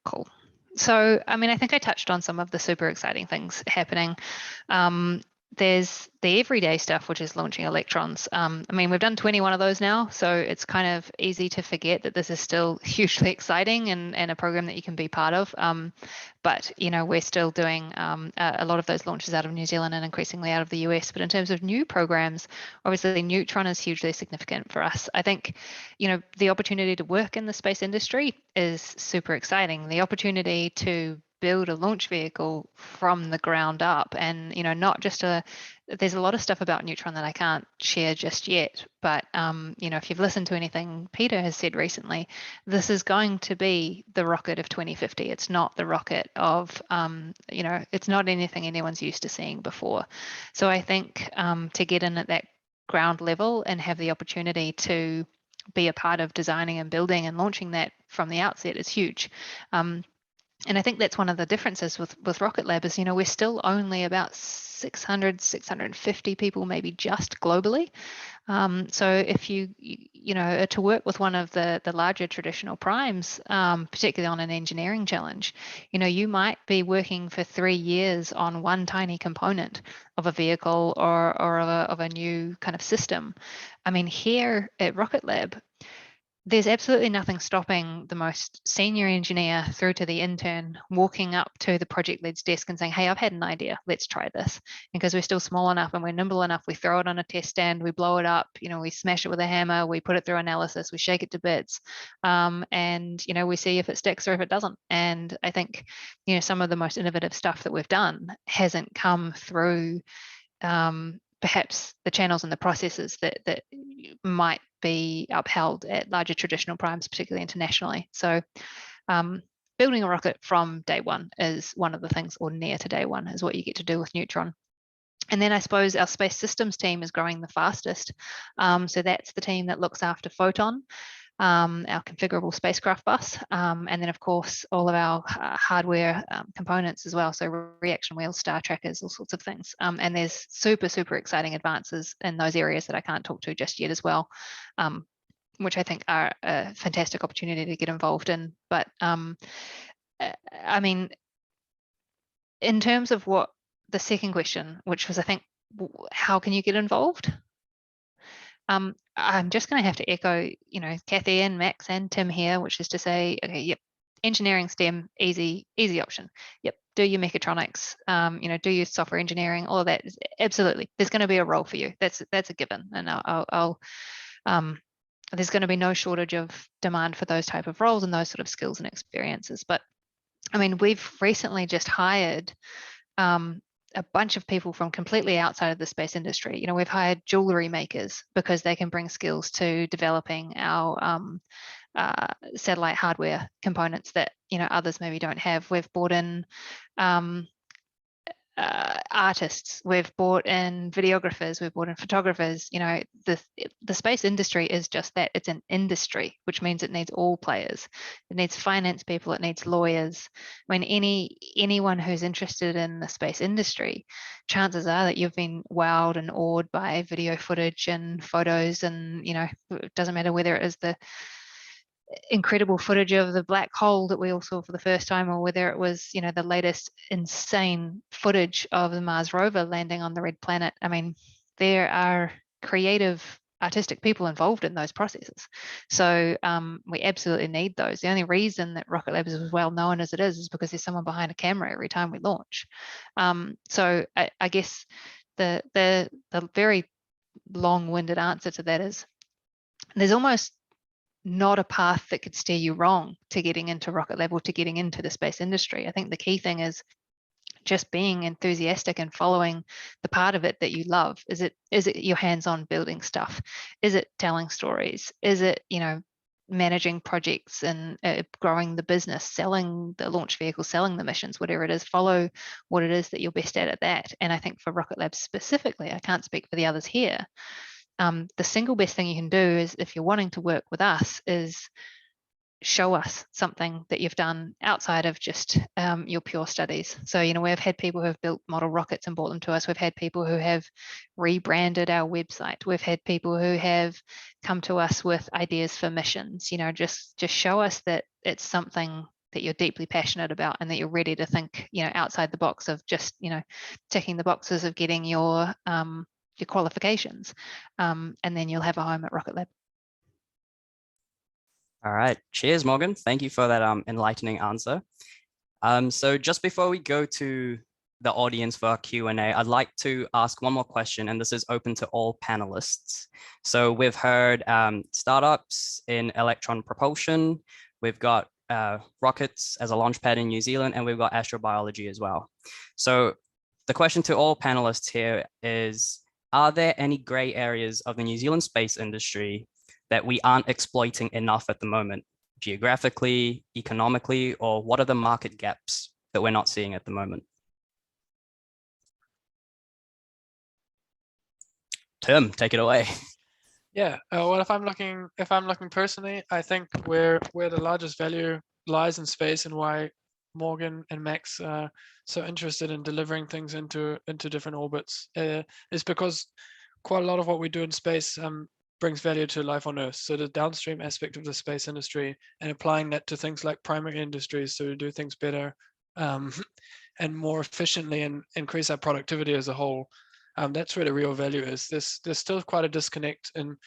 Cool. So, I mean, I think I touched on some of the super exciting things happening. There's the everyday stuff, which is launching Electrons. I mean, we've done 21 of those now, so it's kind of easy to forget that this is still hugely exciting and a program that you can be part of. But, we're still doing a lot of those launches out of New Zealand and increasingly out of the US. But in terms of new programs, obviously Neutron is hugely significant for us. I think, the opportunity to work in the space industry is super exciting. The opportunity to build a launch vehicle from the ground up, and not just there's a lot of stuff about Neutron that I can't share just yet, but if you've listened to anything Peter has said recently, this is going to be the rocket of 2050. It's not the rocket of it's not anything anyone's used to seeing before. So I think to get in at that ground level and have the opportunity to be a part of designing and building and launching that from the outset is huge. And I think that's one of the differences with Rocket Lab is, we're still only about 650 people, maybe just globally. So if to work with one of the larger traditional primes, particularly on an engineering challenge, you might be working for 3 years on one tiny component of a vehicle or of a new kind of system. I mean, here at Rocket Lab, there's absolutely nothing stopping the most senior engineer through to the intern walking up to the project lead's desk and saying, hey, I've had an idea, let's try this. Because we're still small enough and we're nimble enough, we throw it on a test stand, we blow it up, we smash it with a hammer, we put it through analysis, we shake it to bits, and we see if it sticks or if it doesn't. And I think some of the most innovative stuff that we've done hasn't come through perhaps the channels and the processes that might be upheld at larger traditional primes, particularly internationally. So building a rocket from day one is one of the things, or near to day one, is what you get to do with Neutron. And then I suppose our space systems team is growing the fastest. So that's the team that looks after Photon, our configurable spacecraft bus, and then of course all of our hardware components as well, so reaction wheels, star trackers, all sorts of things. And there's super exciting advances in those areas that I can't talk to just yet as well, which I think are a fantastic opportunity to get involved in. But I mean, in terms of what the second question, which was, I think, how can you get involved? I'm just going to have to echo, Kathy and Max and Tim here, which is to say, okay, yep, engineering STEM, easy option. Yep, do your mechatronics, do your software engineering, all of that. Absolutely, there's going to be a role for you. That's a given, and there's going to be no shortage of demand for those type of roles and those sort of skills and experiences. But I mean, we've recently just hired a bunch of people from completely outside of the space industry. We've hired jewelry makers because they can bring skills to developing our satellite hardware components that others maybe don't have. We've brought in artists, we've brought in videographers, we've brought in photographers. The space industry is just that. It's an industry, which means it needs all players. It needs finance people, it needs lawyers. I mean, anyone who's interested in the space industry, chances are that you've been wowed and awed by video footage and photos, and it doesn't matter whether it is the incredible footage of the black hole that we all saw for the first time, or whether it was the latest insane footage of the Mars rover landing on the red planet. I mean, there are creative, artistic people involved in those processes, so we absolutely need those. The only reason that Rocket Lab is as well known as it is because there's someone behind a camera every time we launch. So I guess the very long-winded answer to that is there's almost not a path that could steer you wrong to getting into Rocket Lab or to getting into the space industry. I think the key thing is just being enthusiastic and following the part of it that you love. Is it your hands-on building stuff? Is it telling stories? Is it managing projects and growing the business, selling the launch vehicle, selling the missions, whatever it is? Follow what it is that you're best at that. And I think for Rocket Lab specifically, I can't speak for the others here, the single best thing you can do is, if you're wanting to work with us, is show us something that you've done outside of just your pure studies. So, we've had people who have built model rockets and brought them to us. We've had people who have rebranded our website. We've had people who have come to us with ideas for missions. Just show us that it's something that you're deeply passionate about and that you're ready to think, outside the box of just, ticking the boxes of getting your qualifications, and then you'll have a home at Rocket Lab. All right, cheers, Morgan. Thank you for that enlightening answer. So just before we go to the audience for our Q&A, I'd like to ask one more question, and this is open to all panelists. So we've heard startups in electron propulsion, we've got rockets as a launch pad in New Zealand, and we've got astrobiology as well. So the question to all panelists here is, are there any gray areas of the New Zealand space industry that we aren't exploiting enough at the moment, geographically, economically, or what are the market gaps that we're not seeing at the moment? Tim, take it away. Yeah, well, if I'm looking personally, I think where the largest value lies in space, and why Morgan and Max are so interested in delivering things into different orbits, is because quite a lot of what we do in space brings value to life on Earth. So the downstream aspect of the space industry, and applying that to things like primary industries, so to do things better and more efficiently and increase our productivity as a whole. That's where the real value is. There's still quite a disconnect in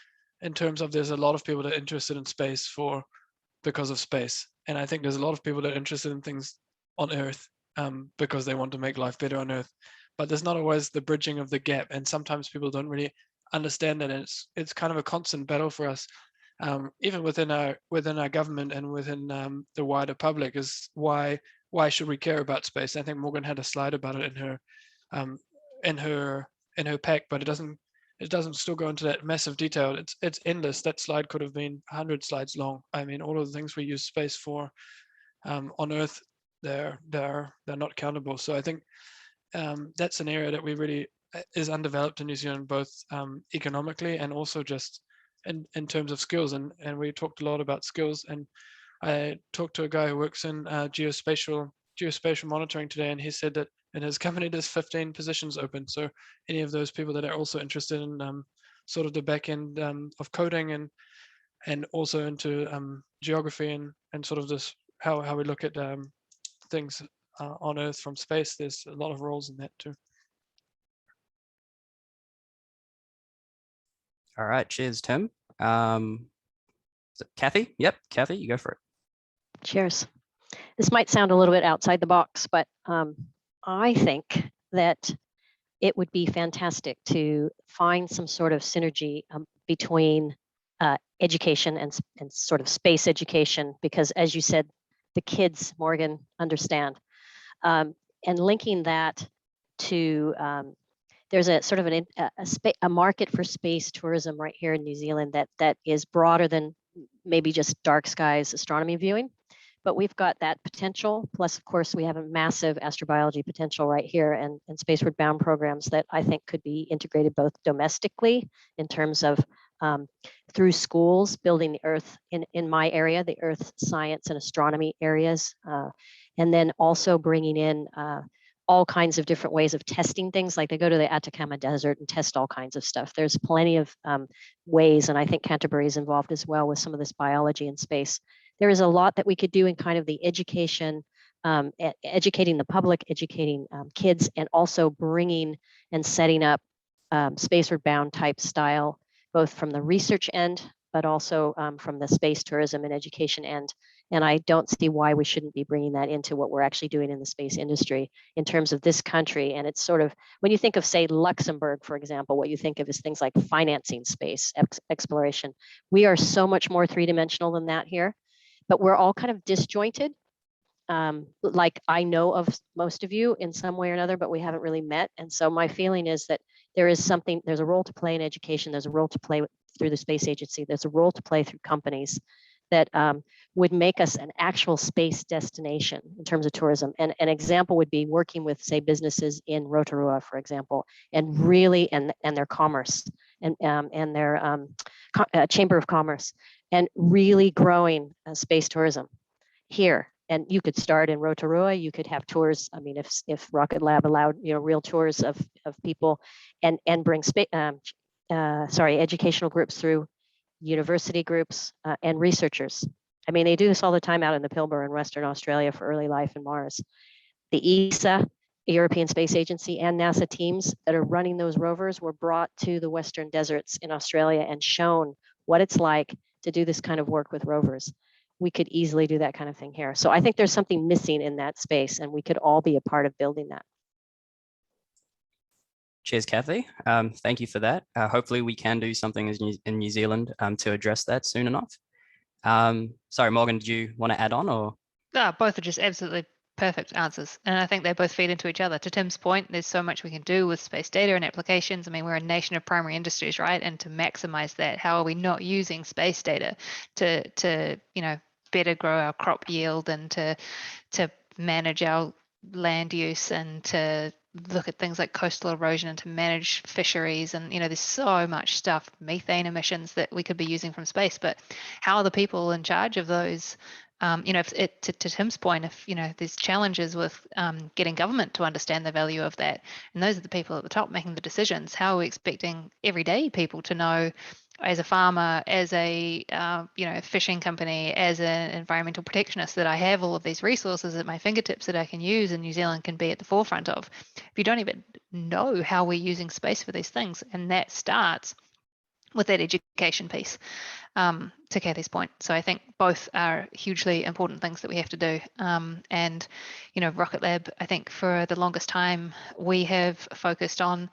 in terms of there's a lot of people that are interested in space because of space. And I think there's a lot of people that are interested in things on Earth because they want to make life better on Earth. But there's not always the bridging of the gap. And sometimes people don't really understand that. And it's kind of a constant battle for us, even within our government and within the wider public, is why should we care about space? I think Morgan had a slide about it in her pack, but it doesn't still go into that massive detail. It's endless. That slide could have been 100 slides long. I mean, all of the things we use space for on Earth, they're not countable. So I think that's an area that we really is undeveloped in New Zealand, both economically and also just in terms of skills. And we talked a lot about skills. And I talked to a guy who works in geospatial monitoring today, and he said that in his company there's 15 positions open. So any of those people that are also interested in sort of the back end of coding and also into geography and sort of this how we look at things on Earth from space, there's a lot of roles in that too. All right, cheers, Tim. Is it Kathy? Yep, Kathy, you go for it. Cheers. This might sound a little bit outside the box, but I think that it would be fantastic to find some sort of synergy between education and sort of space education, because as you said, the kids, Morgan, understand. And linking that to, there's a sort of a market for space tourism right here in New Zealand that is broader than maybe just dark skies astronomy viewing. But we've got that potential. Plus, of course, we have a massive astrobiology potential right here and spaceward bound programs that I think could be integrated both domestically in terms of through schools, building the Earth in my area, the Earth science and astronomy areas, and then also bringing in all kinds of different ways of testing things. Like they go to the Atacama Desert and test all kinds of stuff. There's plenty of ways, and I think Canterbury is involved as well with some of this biology in space. There is a lot that we could do in kind of the education, educating the public, educating kids, and also bringing and setting up spaceward bound type style, both from the research end, but also from the space tourism and education end. And I don't see why we shouldn't be bringing that into what we're actually doing in the space industry in terms of this country. And it's sort of, when you think of, say, Luxembourg, for example, what you think of is things like financing space exploration. We are so much more three-dimensional than that here, but we're all kind of disjointed. Like I know of most of you in some way or another, but we haven't really met. And so my feeling is that there's a role to play in education. There's a role to play through the space agency. There's a role to play through companies that would make us an actual space destination in terms of tourism. And an example would be working with, say, businesses in Rotorua, for example, and really, and their commerce and their Chamber of Commerce, and really growing space tourism here. And you could start in Rotorua. You could have tours. I mean, if Rocket Lab allowed, real tours of people, and bring educational groups through, university groups and researchers. I mean, they do this all the time out in the Pilbara in Western Australia for early life in Mars. The ESA, the European Space Agency, and NASA teams that are running those rovers were brought to the Western deserts in Australia and shown what it's like to do this kind of work with rovers. We could easily do that kind of thing here. So I think there's something missing in that space, and we could all be a part of building that. Cheers, Kathy. Thank you for that. Hopefully we can do something in New Zealand to address that soon enough. Sorry, Morgan, did you want to add on or? No, both are just absolutely perfect answers. And I think they both feed into each other. To Tim's point, there's so much we can do with space data and applications. I mean, we're a nation of primary industries, right? And to maximize that, how are we not using space data to better grow our crop yield and to manage our land use and to look at things like coastal erosion and to manage fisheries, and there's so much stuff, methane emissions that we could be using from space. But how are the people in charge of those? To Tim's point, if there's challenges with getting government to understand the value of that, and those are the people at the top making the decisions, how are we expecting everyday people to know, as a farmer, as a fishing company, as an environmental protectionist, that I have all of these resources at my fingertips that I can use, and New Zealand can be at the forefront of? If you don't even know how we're using space for these things, and that starts with that education piece, to Kathy's point. So I think both are hugely important things that we have to do. And, you know, Rocket Lab, I think for the longest time, we have focused on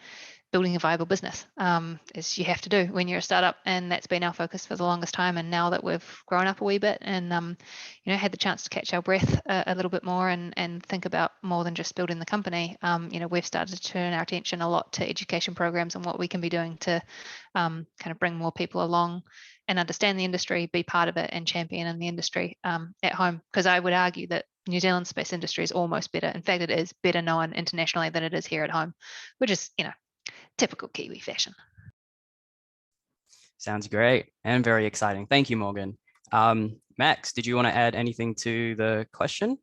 building a viable business, as you have to do when you're a startup, and that's been our focus for the longest time. And now that we've grown up a wee bit and you know, had the chance to catch our breath a little bit more and think about more than just building the company, you know, we've started to turn our attention a lot to education programs and what we can be doing to kind of bring more people along and understand the industry, be part of it, and champion in the industry at home. Because I would argue that New Zealand's space industry is almost better. In fact, it is better known internationally than it is here at home, which is, you know, typical Kiwi fashion. Sounds great and very exciting. Thank you, Morgan. Max, did you want to add anything to the question?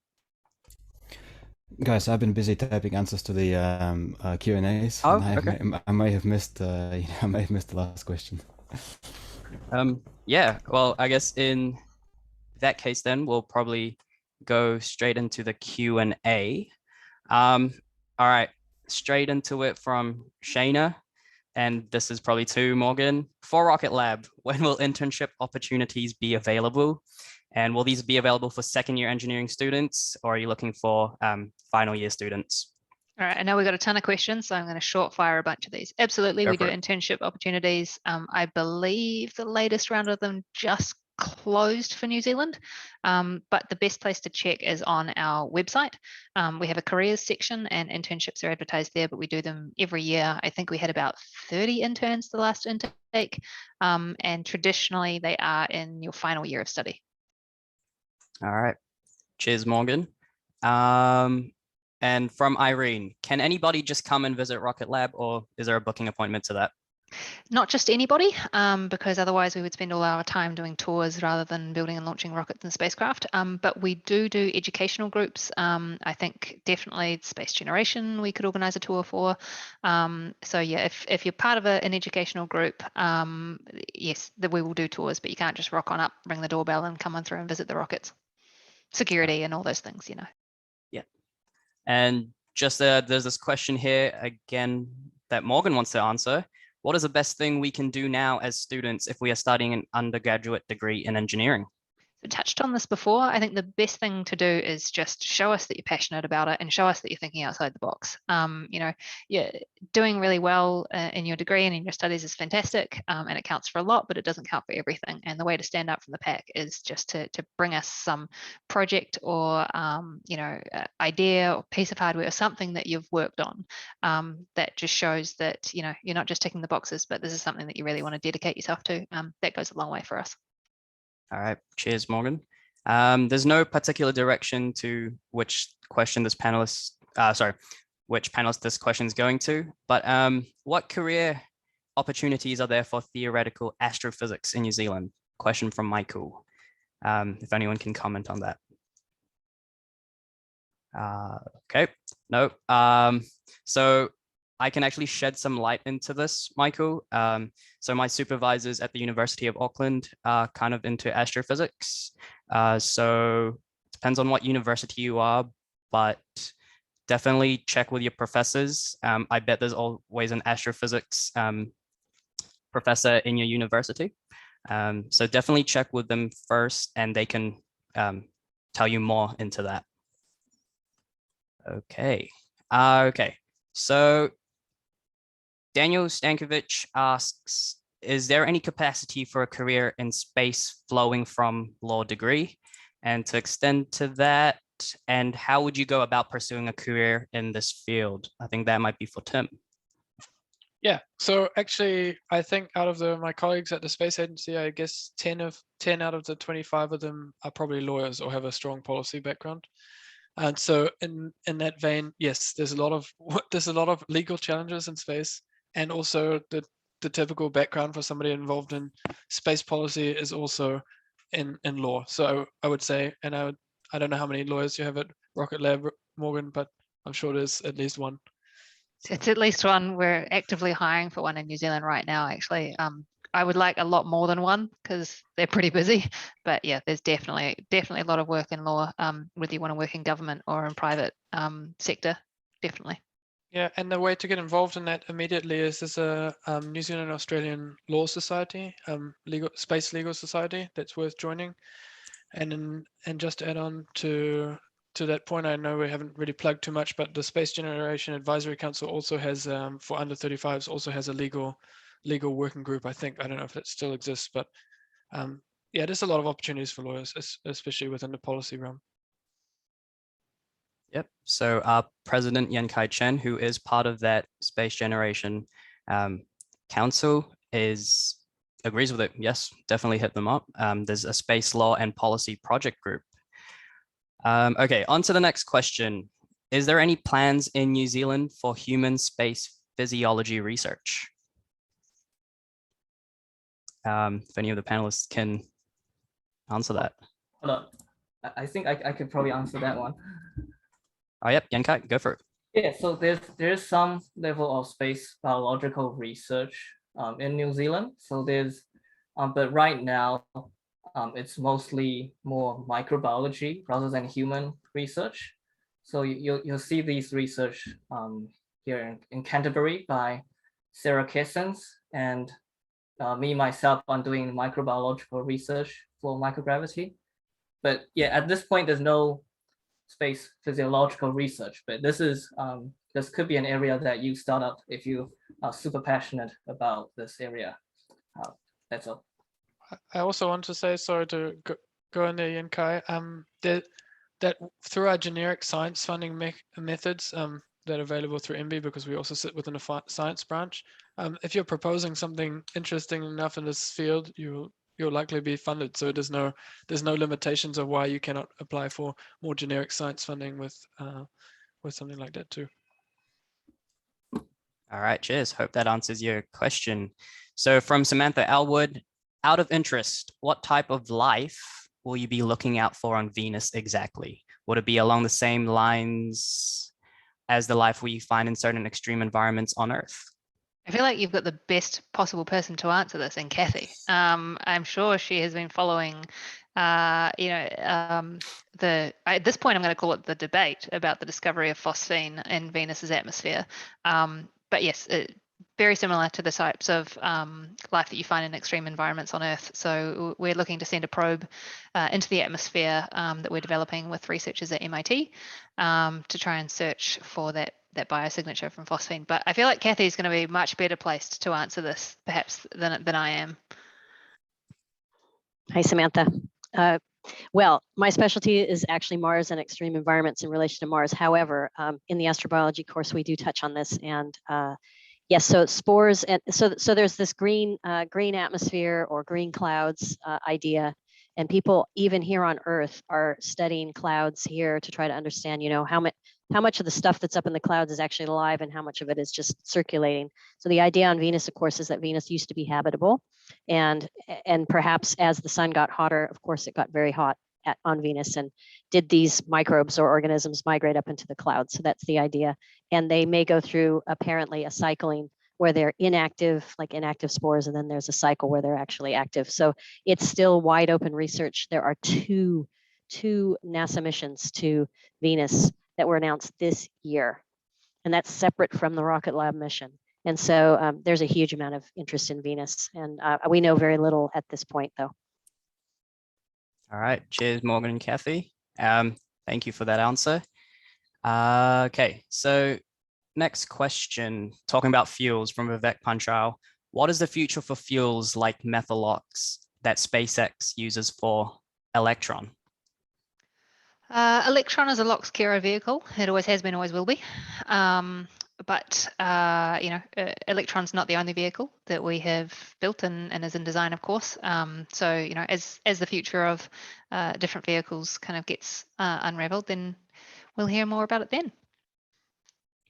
Guys, I've been busy typing answers to the Q&As. Oh, and okay. I may have missed, I may have missed the last question. Yeah, well, I guess in that case, then we'll probably go straight into the Q&A. All right, straight into it from Shayna. And this is probably to Morgan. For Rocket Lab, when will internship opportunities be available? And will these be available for second-year engineering students, or are you looking for final year students? All right, I know we've got a ton of questions, so I'm going to short fire a bunch of these. Absolutely, Go we do for it. internship opportunities. I believe the latest round of them just closed for New Zealand, but the best place to check is on our website. We have a careers section and internships are advertised there, but we do them every year. I think we had about 30 interns the last intake, and traditionally they are in your final year of study. All right, cheers, Morgan. And from Irene, can anybody just come and visit Rocket Lab, or is there a booking appointment to that? Not just anybody, because otherwise we would spend all our time doing tours rather than building and launching rockets and spacecraft. But we do educational groups. I think definitely Space Generation we could organize a tour for. So yeah, if you're part of an educational group, yes, we will do tours, but you can't just rock on up, ring the doorbell and come on through and visit the rockets. Security and all those things, you know. Yeah. And just there's this question here again that Morgan wants to answer. What is the best thing we can do now as students if we are studying an undergraduate degree in engineering? We touched on this before. I think the best thing to do is just show us that you're passionate about it and show us that you're thinking outside the box. You know, you're doing really well in your degree and in your studies is fantastic, and it counts for a lot, but it doesn't count for everything. And the way to stand out from the pack is just to bring us some project or you know, idea or piece of hardware or something that you've worked on that just shows that, you know, you're not just ticking the boxes, but this is something that you really want to dedicate yourself to. That goes a long way for us. All right, cheers, Morgan. There's no particular direction to which question this panelist, which panelist this question is going to, but what career opportunities are there for theoretical astrophysics in New Zealand? Question from Michael. If anyone can comment on that. Okay, no. So I can actually shed some light into this, Michael. So my supervisors at the University of Auckland are kind of into astrophysics. So it depends on what university you are, but definitely check with your professors. I bet there's always an astrophysics professor in your university. So definitely check with them first and they can tell you more into that. Okay. Okay. So Daniel Stankovic asks, is there any capacity for a career in space flowing from law degree? And to extend to that, and how would you go about pursuing a career in this field? I think that might be for Tim. Yeah, so actually, I think out of my colleagues at the Space Agency, I guess 10 out of the 25 of them are probably lawyers or have a strong policy background. And so in that vein, yes, there's a lot of legal challenges in space. And also the typical background for somebody involved in space policy is also in law. So I would say, and I don't know how many lawyers you have at Rocket Lab, Morgan, but I'm sure there's at least one. It's at least one. We're actively hiring for one in New Zealand right now, actually. I would like a lot more than one because they're pretty busy. But yeah, there's definitely a lot of work in law, whether you want to work in government or in private sector, definitely. Yeah, and the way to get involved in that immediately is there's a New Zealand Australian Law Society, Space Legal Society that's worth joining. And just to add on to that point, I know we haven't really plugged too much, but the Space Generation Advisory Council also has, for under 35s, also has a legal working group. I think, I don't know if that still exists, but yeah, there's a lot of opportunities for lawyers, especially within the policy realm. Yep. So our president, Yan Kai Chen, who is part of that Space Generation Council, agrees with it. Yes, definitely hit them up. There's a Space Law and Policy Project Group. Okay, on to the next question. Is there any plans in New Zealand for human space physiology research? If any of the panelists can answer that. Hold on. I think I could probably answer that one. Oh, yep, Yankai, go for it. Yeah, so there's some level of space biological research in New Zealand. So but right now it's mostly more microbiology rather than human research. So you'll see these research here in Canterbury by Sarah Kessens, and me myself, I'm doing microbiological research for microgravity. But yeah, at this point, there's no space physiological research, but this could be an area that you start up if you are super passionate about this area. That's all. I also want to say, sorry to go in there, Yankai, that through our generic science funding methods that are available through MB, because we also sit within a science branch, if you're proposing something interesting enough in this field, you'll likely be funded. So there's no limitations of why you cannot apply for more generic science funding with something like that too. All right, cheers. Hope that answers your question. So from Samantha Elwood, out of interest, what type of life will you be looking out for on Venus exactly? Would it be along the same lines as the life we find in certain extreme environments on Earth? I feel like you've got the best possible person to answer this in Kathy. I'm sure she has been following, at this point, I'm going to call it the debate about the discovery of phosphine in Venus's atmosphere. But yes, very similar to the types of life that you find in extreme environments on Earth. So we're looking to send a probe into the atmosphere that we're developing with researchers at MIT to try and search for that biosignature from phosphine. But I feel like Kathy's going to be much better placed to answer this perhaps than I am. Hi, Samantha. Well, my specialty is actually Mars and extreme environments in relation to Mars. However, in the astrobiology course, we do touch on this. And yes, so spores, and so there's this green atmosphere or green clouds idea. And people, even here on Earth, are studying clouds here to try to understand, how much of the stuff that's up in the clouds is actually alive and how much of it is just circulating. So the idea on Venus, of course, is that Venus used to be habitable. And perhaps as the sun got hotter, of course, it got very hot on Venus, and did these microbes or organisms migrate up into the clouds? So that's the idea. And they may go through apparently a cycling where they're inactive, like inactive spores, and then there's a cycle where they're actually active. So it's still wide open research. There are two NASA missions to Venus that were announced this year, and that's separate from the Rocket Lab mission. And so there's a huge amount of interest in Venus, and we know very little at this point, though. All right, cheers, Morgan and Kathy. Thank you for that answer. Okay, so next question, talking about fuels from Vivek Panchal. What is the future for fuels like Methylox that SpaceX uses for Electron? Electron is a LOX-Kira vehicle. It always has been, always will be. But Electron's not the only vehicle that we have built and is in design, of course. So, as the future of different vehicles kind of gets unraveled, then we'll hear more about it then.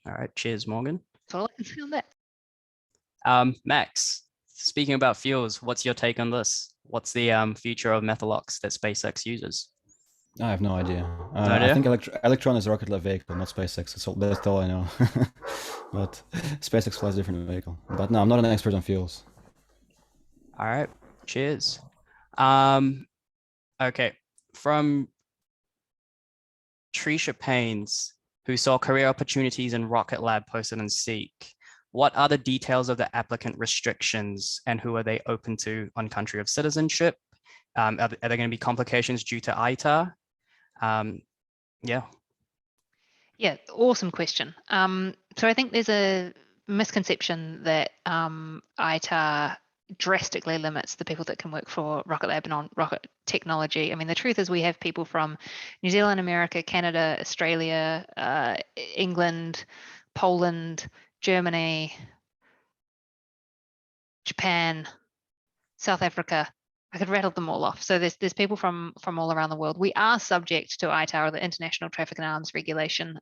All right, cheers, Morgan. That's all I can say on that. Max, speaking about fuels, what's your take on this? What's the future of Methylox that SpaceX uses? I have no idea. No idea? I think Electron is a rocket lab vehicle, not SpaceX. That's all I know. But SpaceX flies a different vehicle. But no, I'm not an expert on fuels. All right, cheers. Okay, from Trisha Paynes, who saw career opportunities in Rocket Lab posted in Seek. What are the details of the applicant restrictions and who are they open to on country of citizenship? Are there going to be complications due to ITAR? Yeah. Yeah, awesome question. So I think there's a misconception that ITAR drastically limits the people that can work for Rocket Lab and on rocket technology. I mean, the truth is we have people from New Zealand, America, Canada, Australia, England, Poland, Germany, Japan, South Africa. I could rattle them all off. So there's people from all around the world. We are subject to ITAR, the International Traffic in Arms Regulation.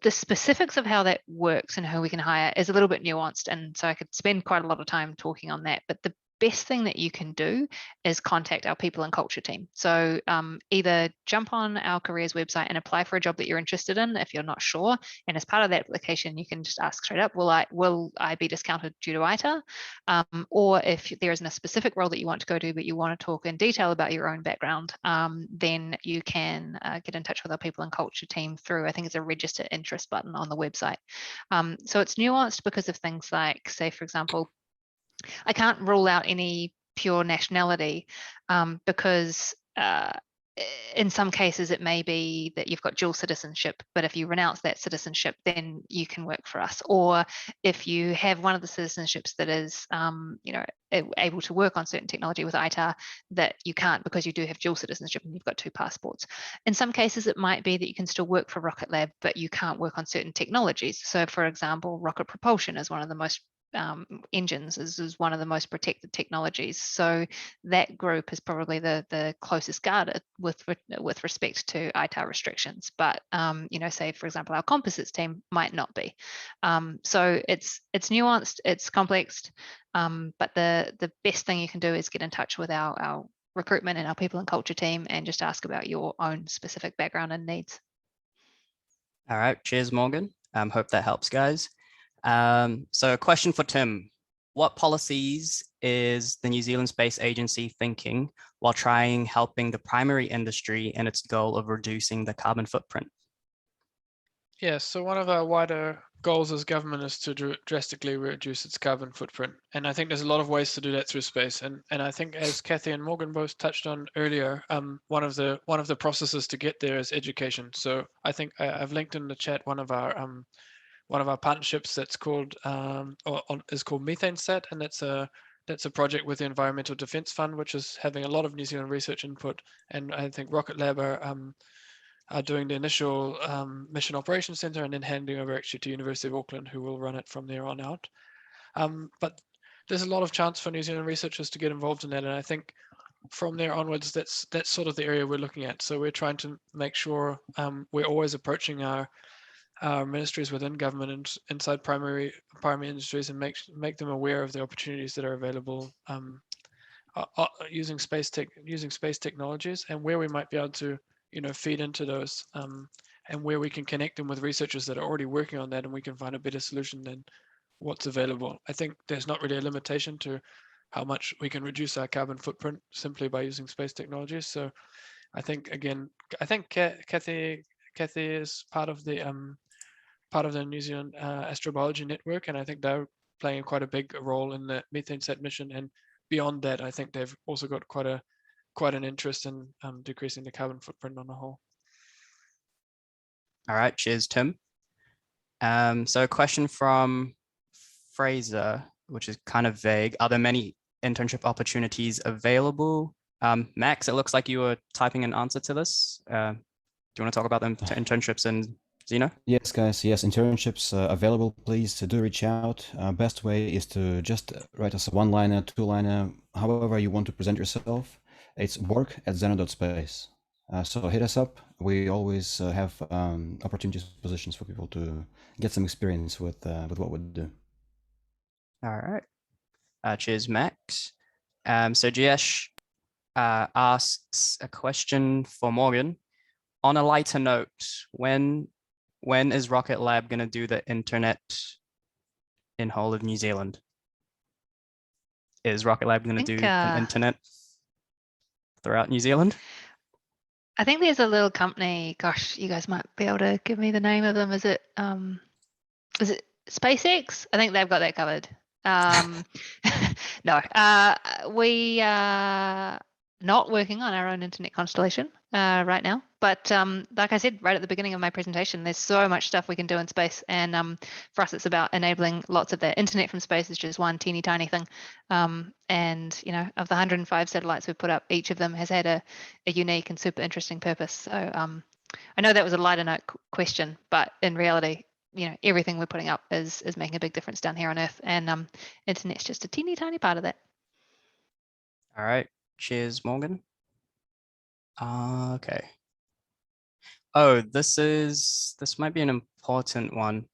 The specifics of how that works and who we can hire is a little bit nuanced, and so I could spend quite a lot of time talking on that. But the best thing that you can do is contact our people and culture team. So either jump on our careers website and apply for a job that you're interested in if you're not sure. And as part of that application, you can just ask straight up, will I be discounted due to ITAR? Or if there isn't a specific role that you want to go to, but you want to talk in detail about your own background, then you can get in touch with our people and culture team through, I think it's a register interest button on the website. So it's nuanced because of things like, say, for example, I can't rule out any pure nationality because in some cases it may be that you've got dual citizenship, but if you renounce that citizenship, then you can work for us. Or if you have one of the citizenships that is, able to work on certain technology with ITAR, that you can't because you do have dual citizenship and you've got two passports. In some cases, it might be that you can still work for Rocket Lab, but you can't work on certain technologies. So, for example, rocket propulsion is one of the most engines is one of the most protected technologies. So that group is probably the closest guarded with respect to ITAR restrictions. But say for example, our composites team might not be. So it's nuanced, it's complex, but the best thing you can do is get in touch with our recruitment and our people and culture team and just ask about your own specific background and needs. All right, cheers, Morgan. Hope that helps, guys. So a question for Tim. What policies is the New Zealand Space Agency thinking while helping the primary industry in its goal of reducing the carbon footprint? Yeah, so one of our wider goals as government is to drastically reduce its carbon footprint. And I think there's a lot of ways to do that through space. And I think as Kathy and Morgan both touched on earlier, one of the processes to get there is education. So I think I've linked in the chat one of our partnerships that's called is called MethaneSat, and that's a project with the Environmental Defence Fund, which is having a lot of New Zealand research input. And I think Rocket Lab are doing the initial mission operations center and then handing over actually to University of Auckland, who will run it from there on out. But there's a lot of chance for New Zealand researchers to get involved in that, and I think from there onwards, that's sort of the area we're looking at. So we're trying to make sure we're always approaching our ministries within government and inside primary industries and make them aware of the opportunities that are available using space technologies, and where we might be able to feed into those, and where we can connect them with researchers that are already working on that, and we can find a better solution than what's available. I think there's not really a limitation to how much we can reduce our carbon footprint simply by using space technologies. So I think Kathy is part of the New Zealand Astrobiology Network, and I think they're playing quite a big role in the MethaneSat mission. And beyond that, I think they've also got quite an interest in decreasing the carbon footprint on the whole. All right, cheers, Tim. So a question from Fraser, which is kind of vague. Are there many internship opportunities available? Max, it looks like you were typing an answer to this. Do you want to talk about them internships in Zeno? Yes, guys. Yes, internships available. Please do reach out. Best way is to just write us a one-liner, two-liner, however you want to present yourself. It's work@zeno.space. So hit us up. We always have opportunities, positions for people to get some experience with what we do. All right. Cheers, Max. So Jiesh asks a question for Morgan. On a lighter note, when is Rocket Lab going to do the internet in whole of New Zealand? Is Rocket Lab going to do an internet throughout New Zealand? I think there's a little company, gosh, you guys might be able to give me the name of them. Is it SpaceX? I think they've got that covered. No, we are not working on our own internet constellation right now. But like I said right at the beginning of my presentation, there's so much stuff we can do in space. And for us, it's about enabling lots of the internet from space is just one teeny tiny thing. And, you know, of the 105 satellites we put up, each of them has had a unique and super interesting purpose. So I know that was a lighter note question, but in reality, you know, everything we're putting up is making a big difference down here on Earth, and internet's just a teeny tiny part of that. All right. Cheers, Morgan. Okay. Oh, this might be an important one.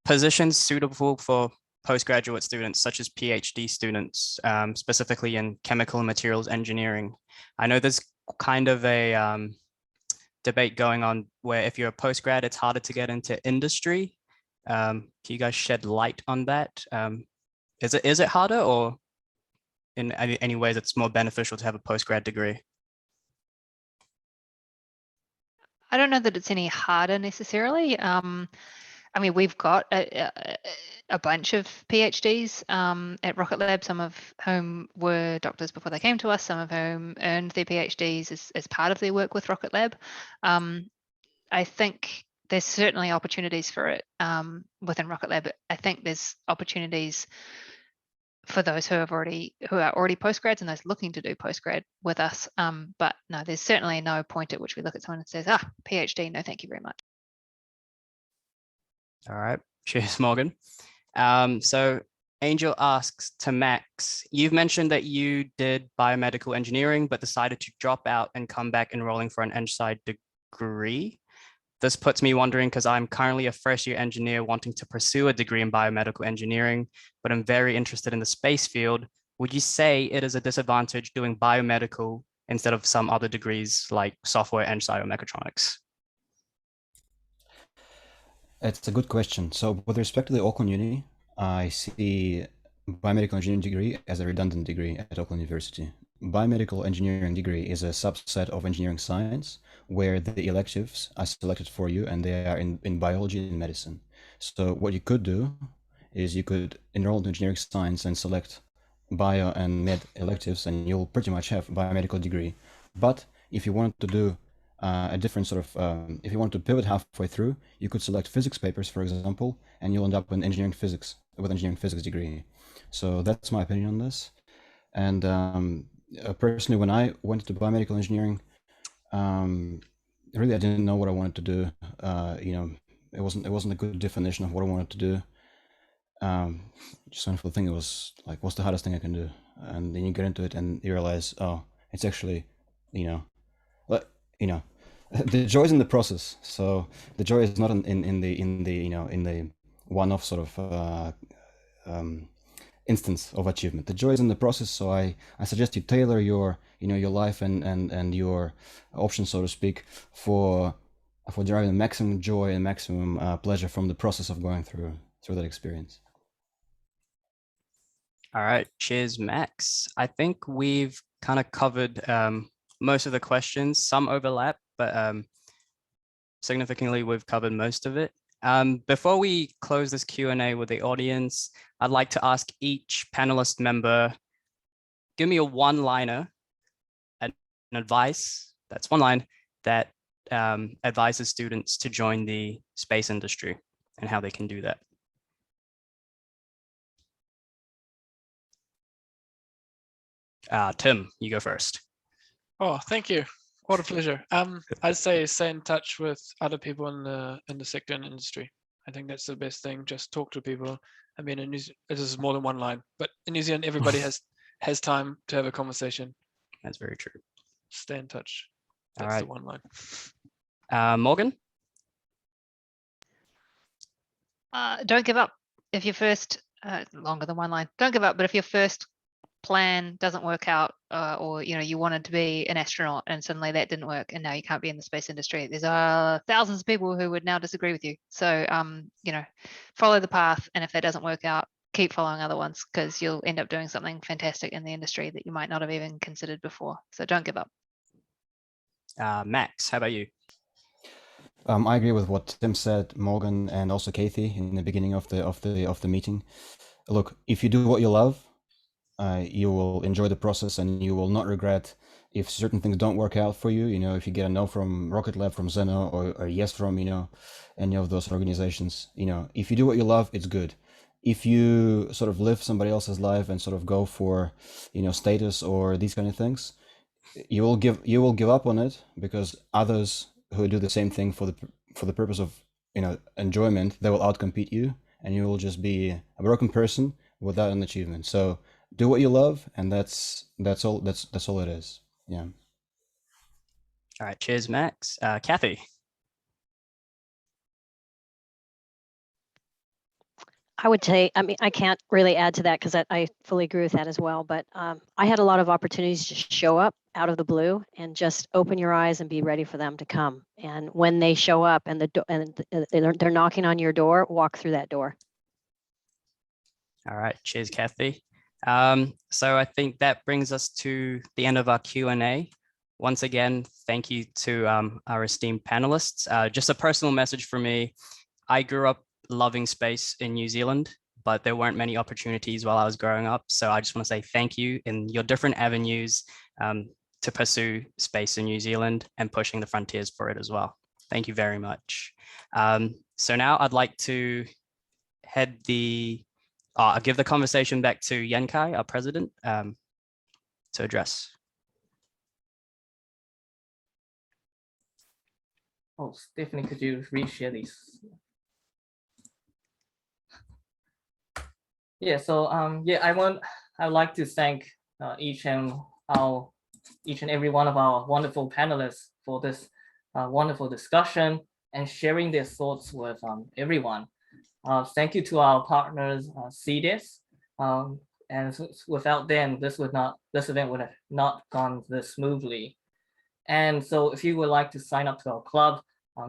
Positions suitable for postgraduate students, such as PhD students, specifically in chemical and materials engineering. I know there's kind of a debate going on where if you're a postgrad, it's harder to get into industry. Can you guys shed light on that? Is it harder, or in any ways it's more beneficial to have a postgrad degree? I don't know that it's any harder necessarily. I mean, we've got a bunch of PhDs at Rocket Lab, some of whom were doctors before they came to us, some of whom earned their PhDs as part of their work with Rocket Lab. I think there's certainly opportunities for it within Rocket Lab. I think there's opportunities for those who are already postgrads and those looking to do postgrad with us. But no, there's certainly no point at which we look at someone and says, PhD, no, thank you very much. All right, cheers, Morgan. So Angel asks to Max, you've mentioned that you did biomedical engineering, but decided to drop out and come back enrolling for an Eng-Sci degree. This puts me wondering, because I'm currently a first-year engineer wanting to pursue a degree in biomedical engineering, but I'm very interested in the space field. Would you say it is a disadvantage doing biomedical instead of some other degrees like software, Eng-Sci, or mechatronics? It's a good question. So with respect to the Auckland Uni, I see biomedical engineering degree as a redundant degree at Auckland University. Biomedical engineering degree is a subset of engineering science where the electives are selected for you, and they are in biology and medicine. So what you could do is you could enroll in engineering science and select bio and med electives, and you'll pretty much have a biomedical degree. But if you want to do a different sort of, if you want to pivot halfway through, you could select physics papers, for example, and you'll end up in engineering physics with engineering physics degree. So that's my opinion on this. And personally, when I went to biomedical engineering, really I didn't know what I wanted to do. You know, it wasn't a good definition of what I wanted to do. Just one thing, it was like, what's the hardest thing I can do? And then you get into it and you realize, oh, it's actually, you know, the joy is in the process. So the joy is not in the one-off sort of instance of achievement. The joy is in the process. So I suggest you tailor your your life and your options, so to speak, for deriving maximum joy and maximum pleasure from the process of going through that experience. All right, cheers, Max. I think we've kind of covered most of the questions. Some overlap, but significantly we've covered most of it. Before we close this Q&A with the audience, I'd like to ask each panelist member, give me a one-liner, an advice, that's one line, that advises students to join the space industry and how they can do that. Tim, you go first. Oh, thank you. What a pleasure. I'd say stay in touch with other people in the sector and industry. I think that's the best thing. Just talk to people. I mean, this is more than one line, but in New Zealand, everybody has time to have a conversation. That's very true. Stay in touch. All That's right. the one line. Morgan? Don't give up. If your first, longer than one line, don't give up. But if your first plan doesn't work out, or you wanted to be an astronaut and suddenly that didn't work and now you can't be in the space industry, there's thousands of people who would now disagree with you. So follow the path, and if that doesn't work out, keep following other ones, because you'll end up doing something fantastic in the industry that you might not have even considered before. So don't give up. Max, how about you? I agree with what Tim said, Morgan, and also Kathy in the beginning of the meeting. Look, if you do what you love, you will enjoy the process, and you will not regret if certain things don't work out for you. You know, if you get a no from Rocket Lab, from Zeno, or a yes from any of those organizations. You know, if you do what you love, it's good. If you sort of live somebody else's life and sort of go for status or these kind of things, you will give up on it, because others who do the same thing for the purpose of enjoyment, they will outcompete you, and you will just be a broken person without an achievement. So do what you love, and that's all it is. Yeah. All right, cheers, Max. Kathy. I would say, I mean, I can't really add to that because I fully agree with that as well. But I had a lot of opportunities to show up out of the blue and just open your eyes and be ready for them to come. And when they show up and they're knocking on your door, walk through that door. All right, cheers, Kathy. So I think that brings us to the end of our Q&A. Once again, thank you to our esteemed panelists. Just a personal message from me. I grew up loving space in New Zealand, but there weren't many opportunities while I was growing up. So I just want to say thank you in your different avenues to pursue space in New Zealand and pushing the frontiers for it as well. Thank you very much. So now I'd like to I'll give the conversation back to Yankai, our president, to address. Oh, Stephanie, could you reshare these? Yeah, so I'd like to thank each and every one of our wonderful panelists for this wonderful discussion and sharing their thoughts with everyone. Thank you to our partners, CDIS, and without them, this event would have not gone this smoothly. And so, if you would like to sign up to our club,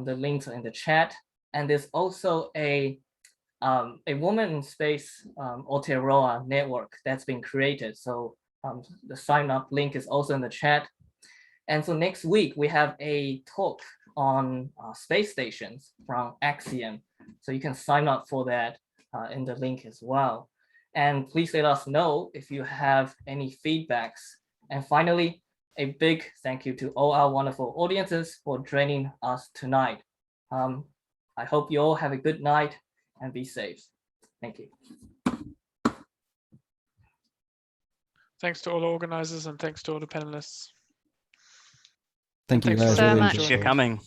the links are in the chat. And there's also a Woman in Space Aotearoa network that's been created. So the sign up link is also in the chat. And so next week we have a talk on space stations from Axiom. So you can sign up for that in the link as well. And please let us know if you have any feedbacks. And finally, a big thank you to all our wonderful audiences for joining us tonight. I hope you all have a good night and be safe. Thank you. Thanks to all the organizers and thanks to all the panelists. Thank you Thanks guys. so Really much enjoyed for it. coming.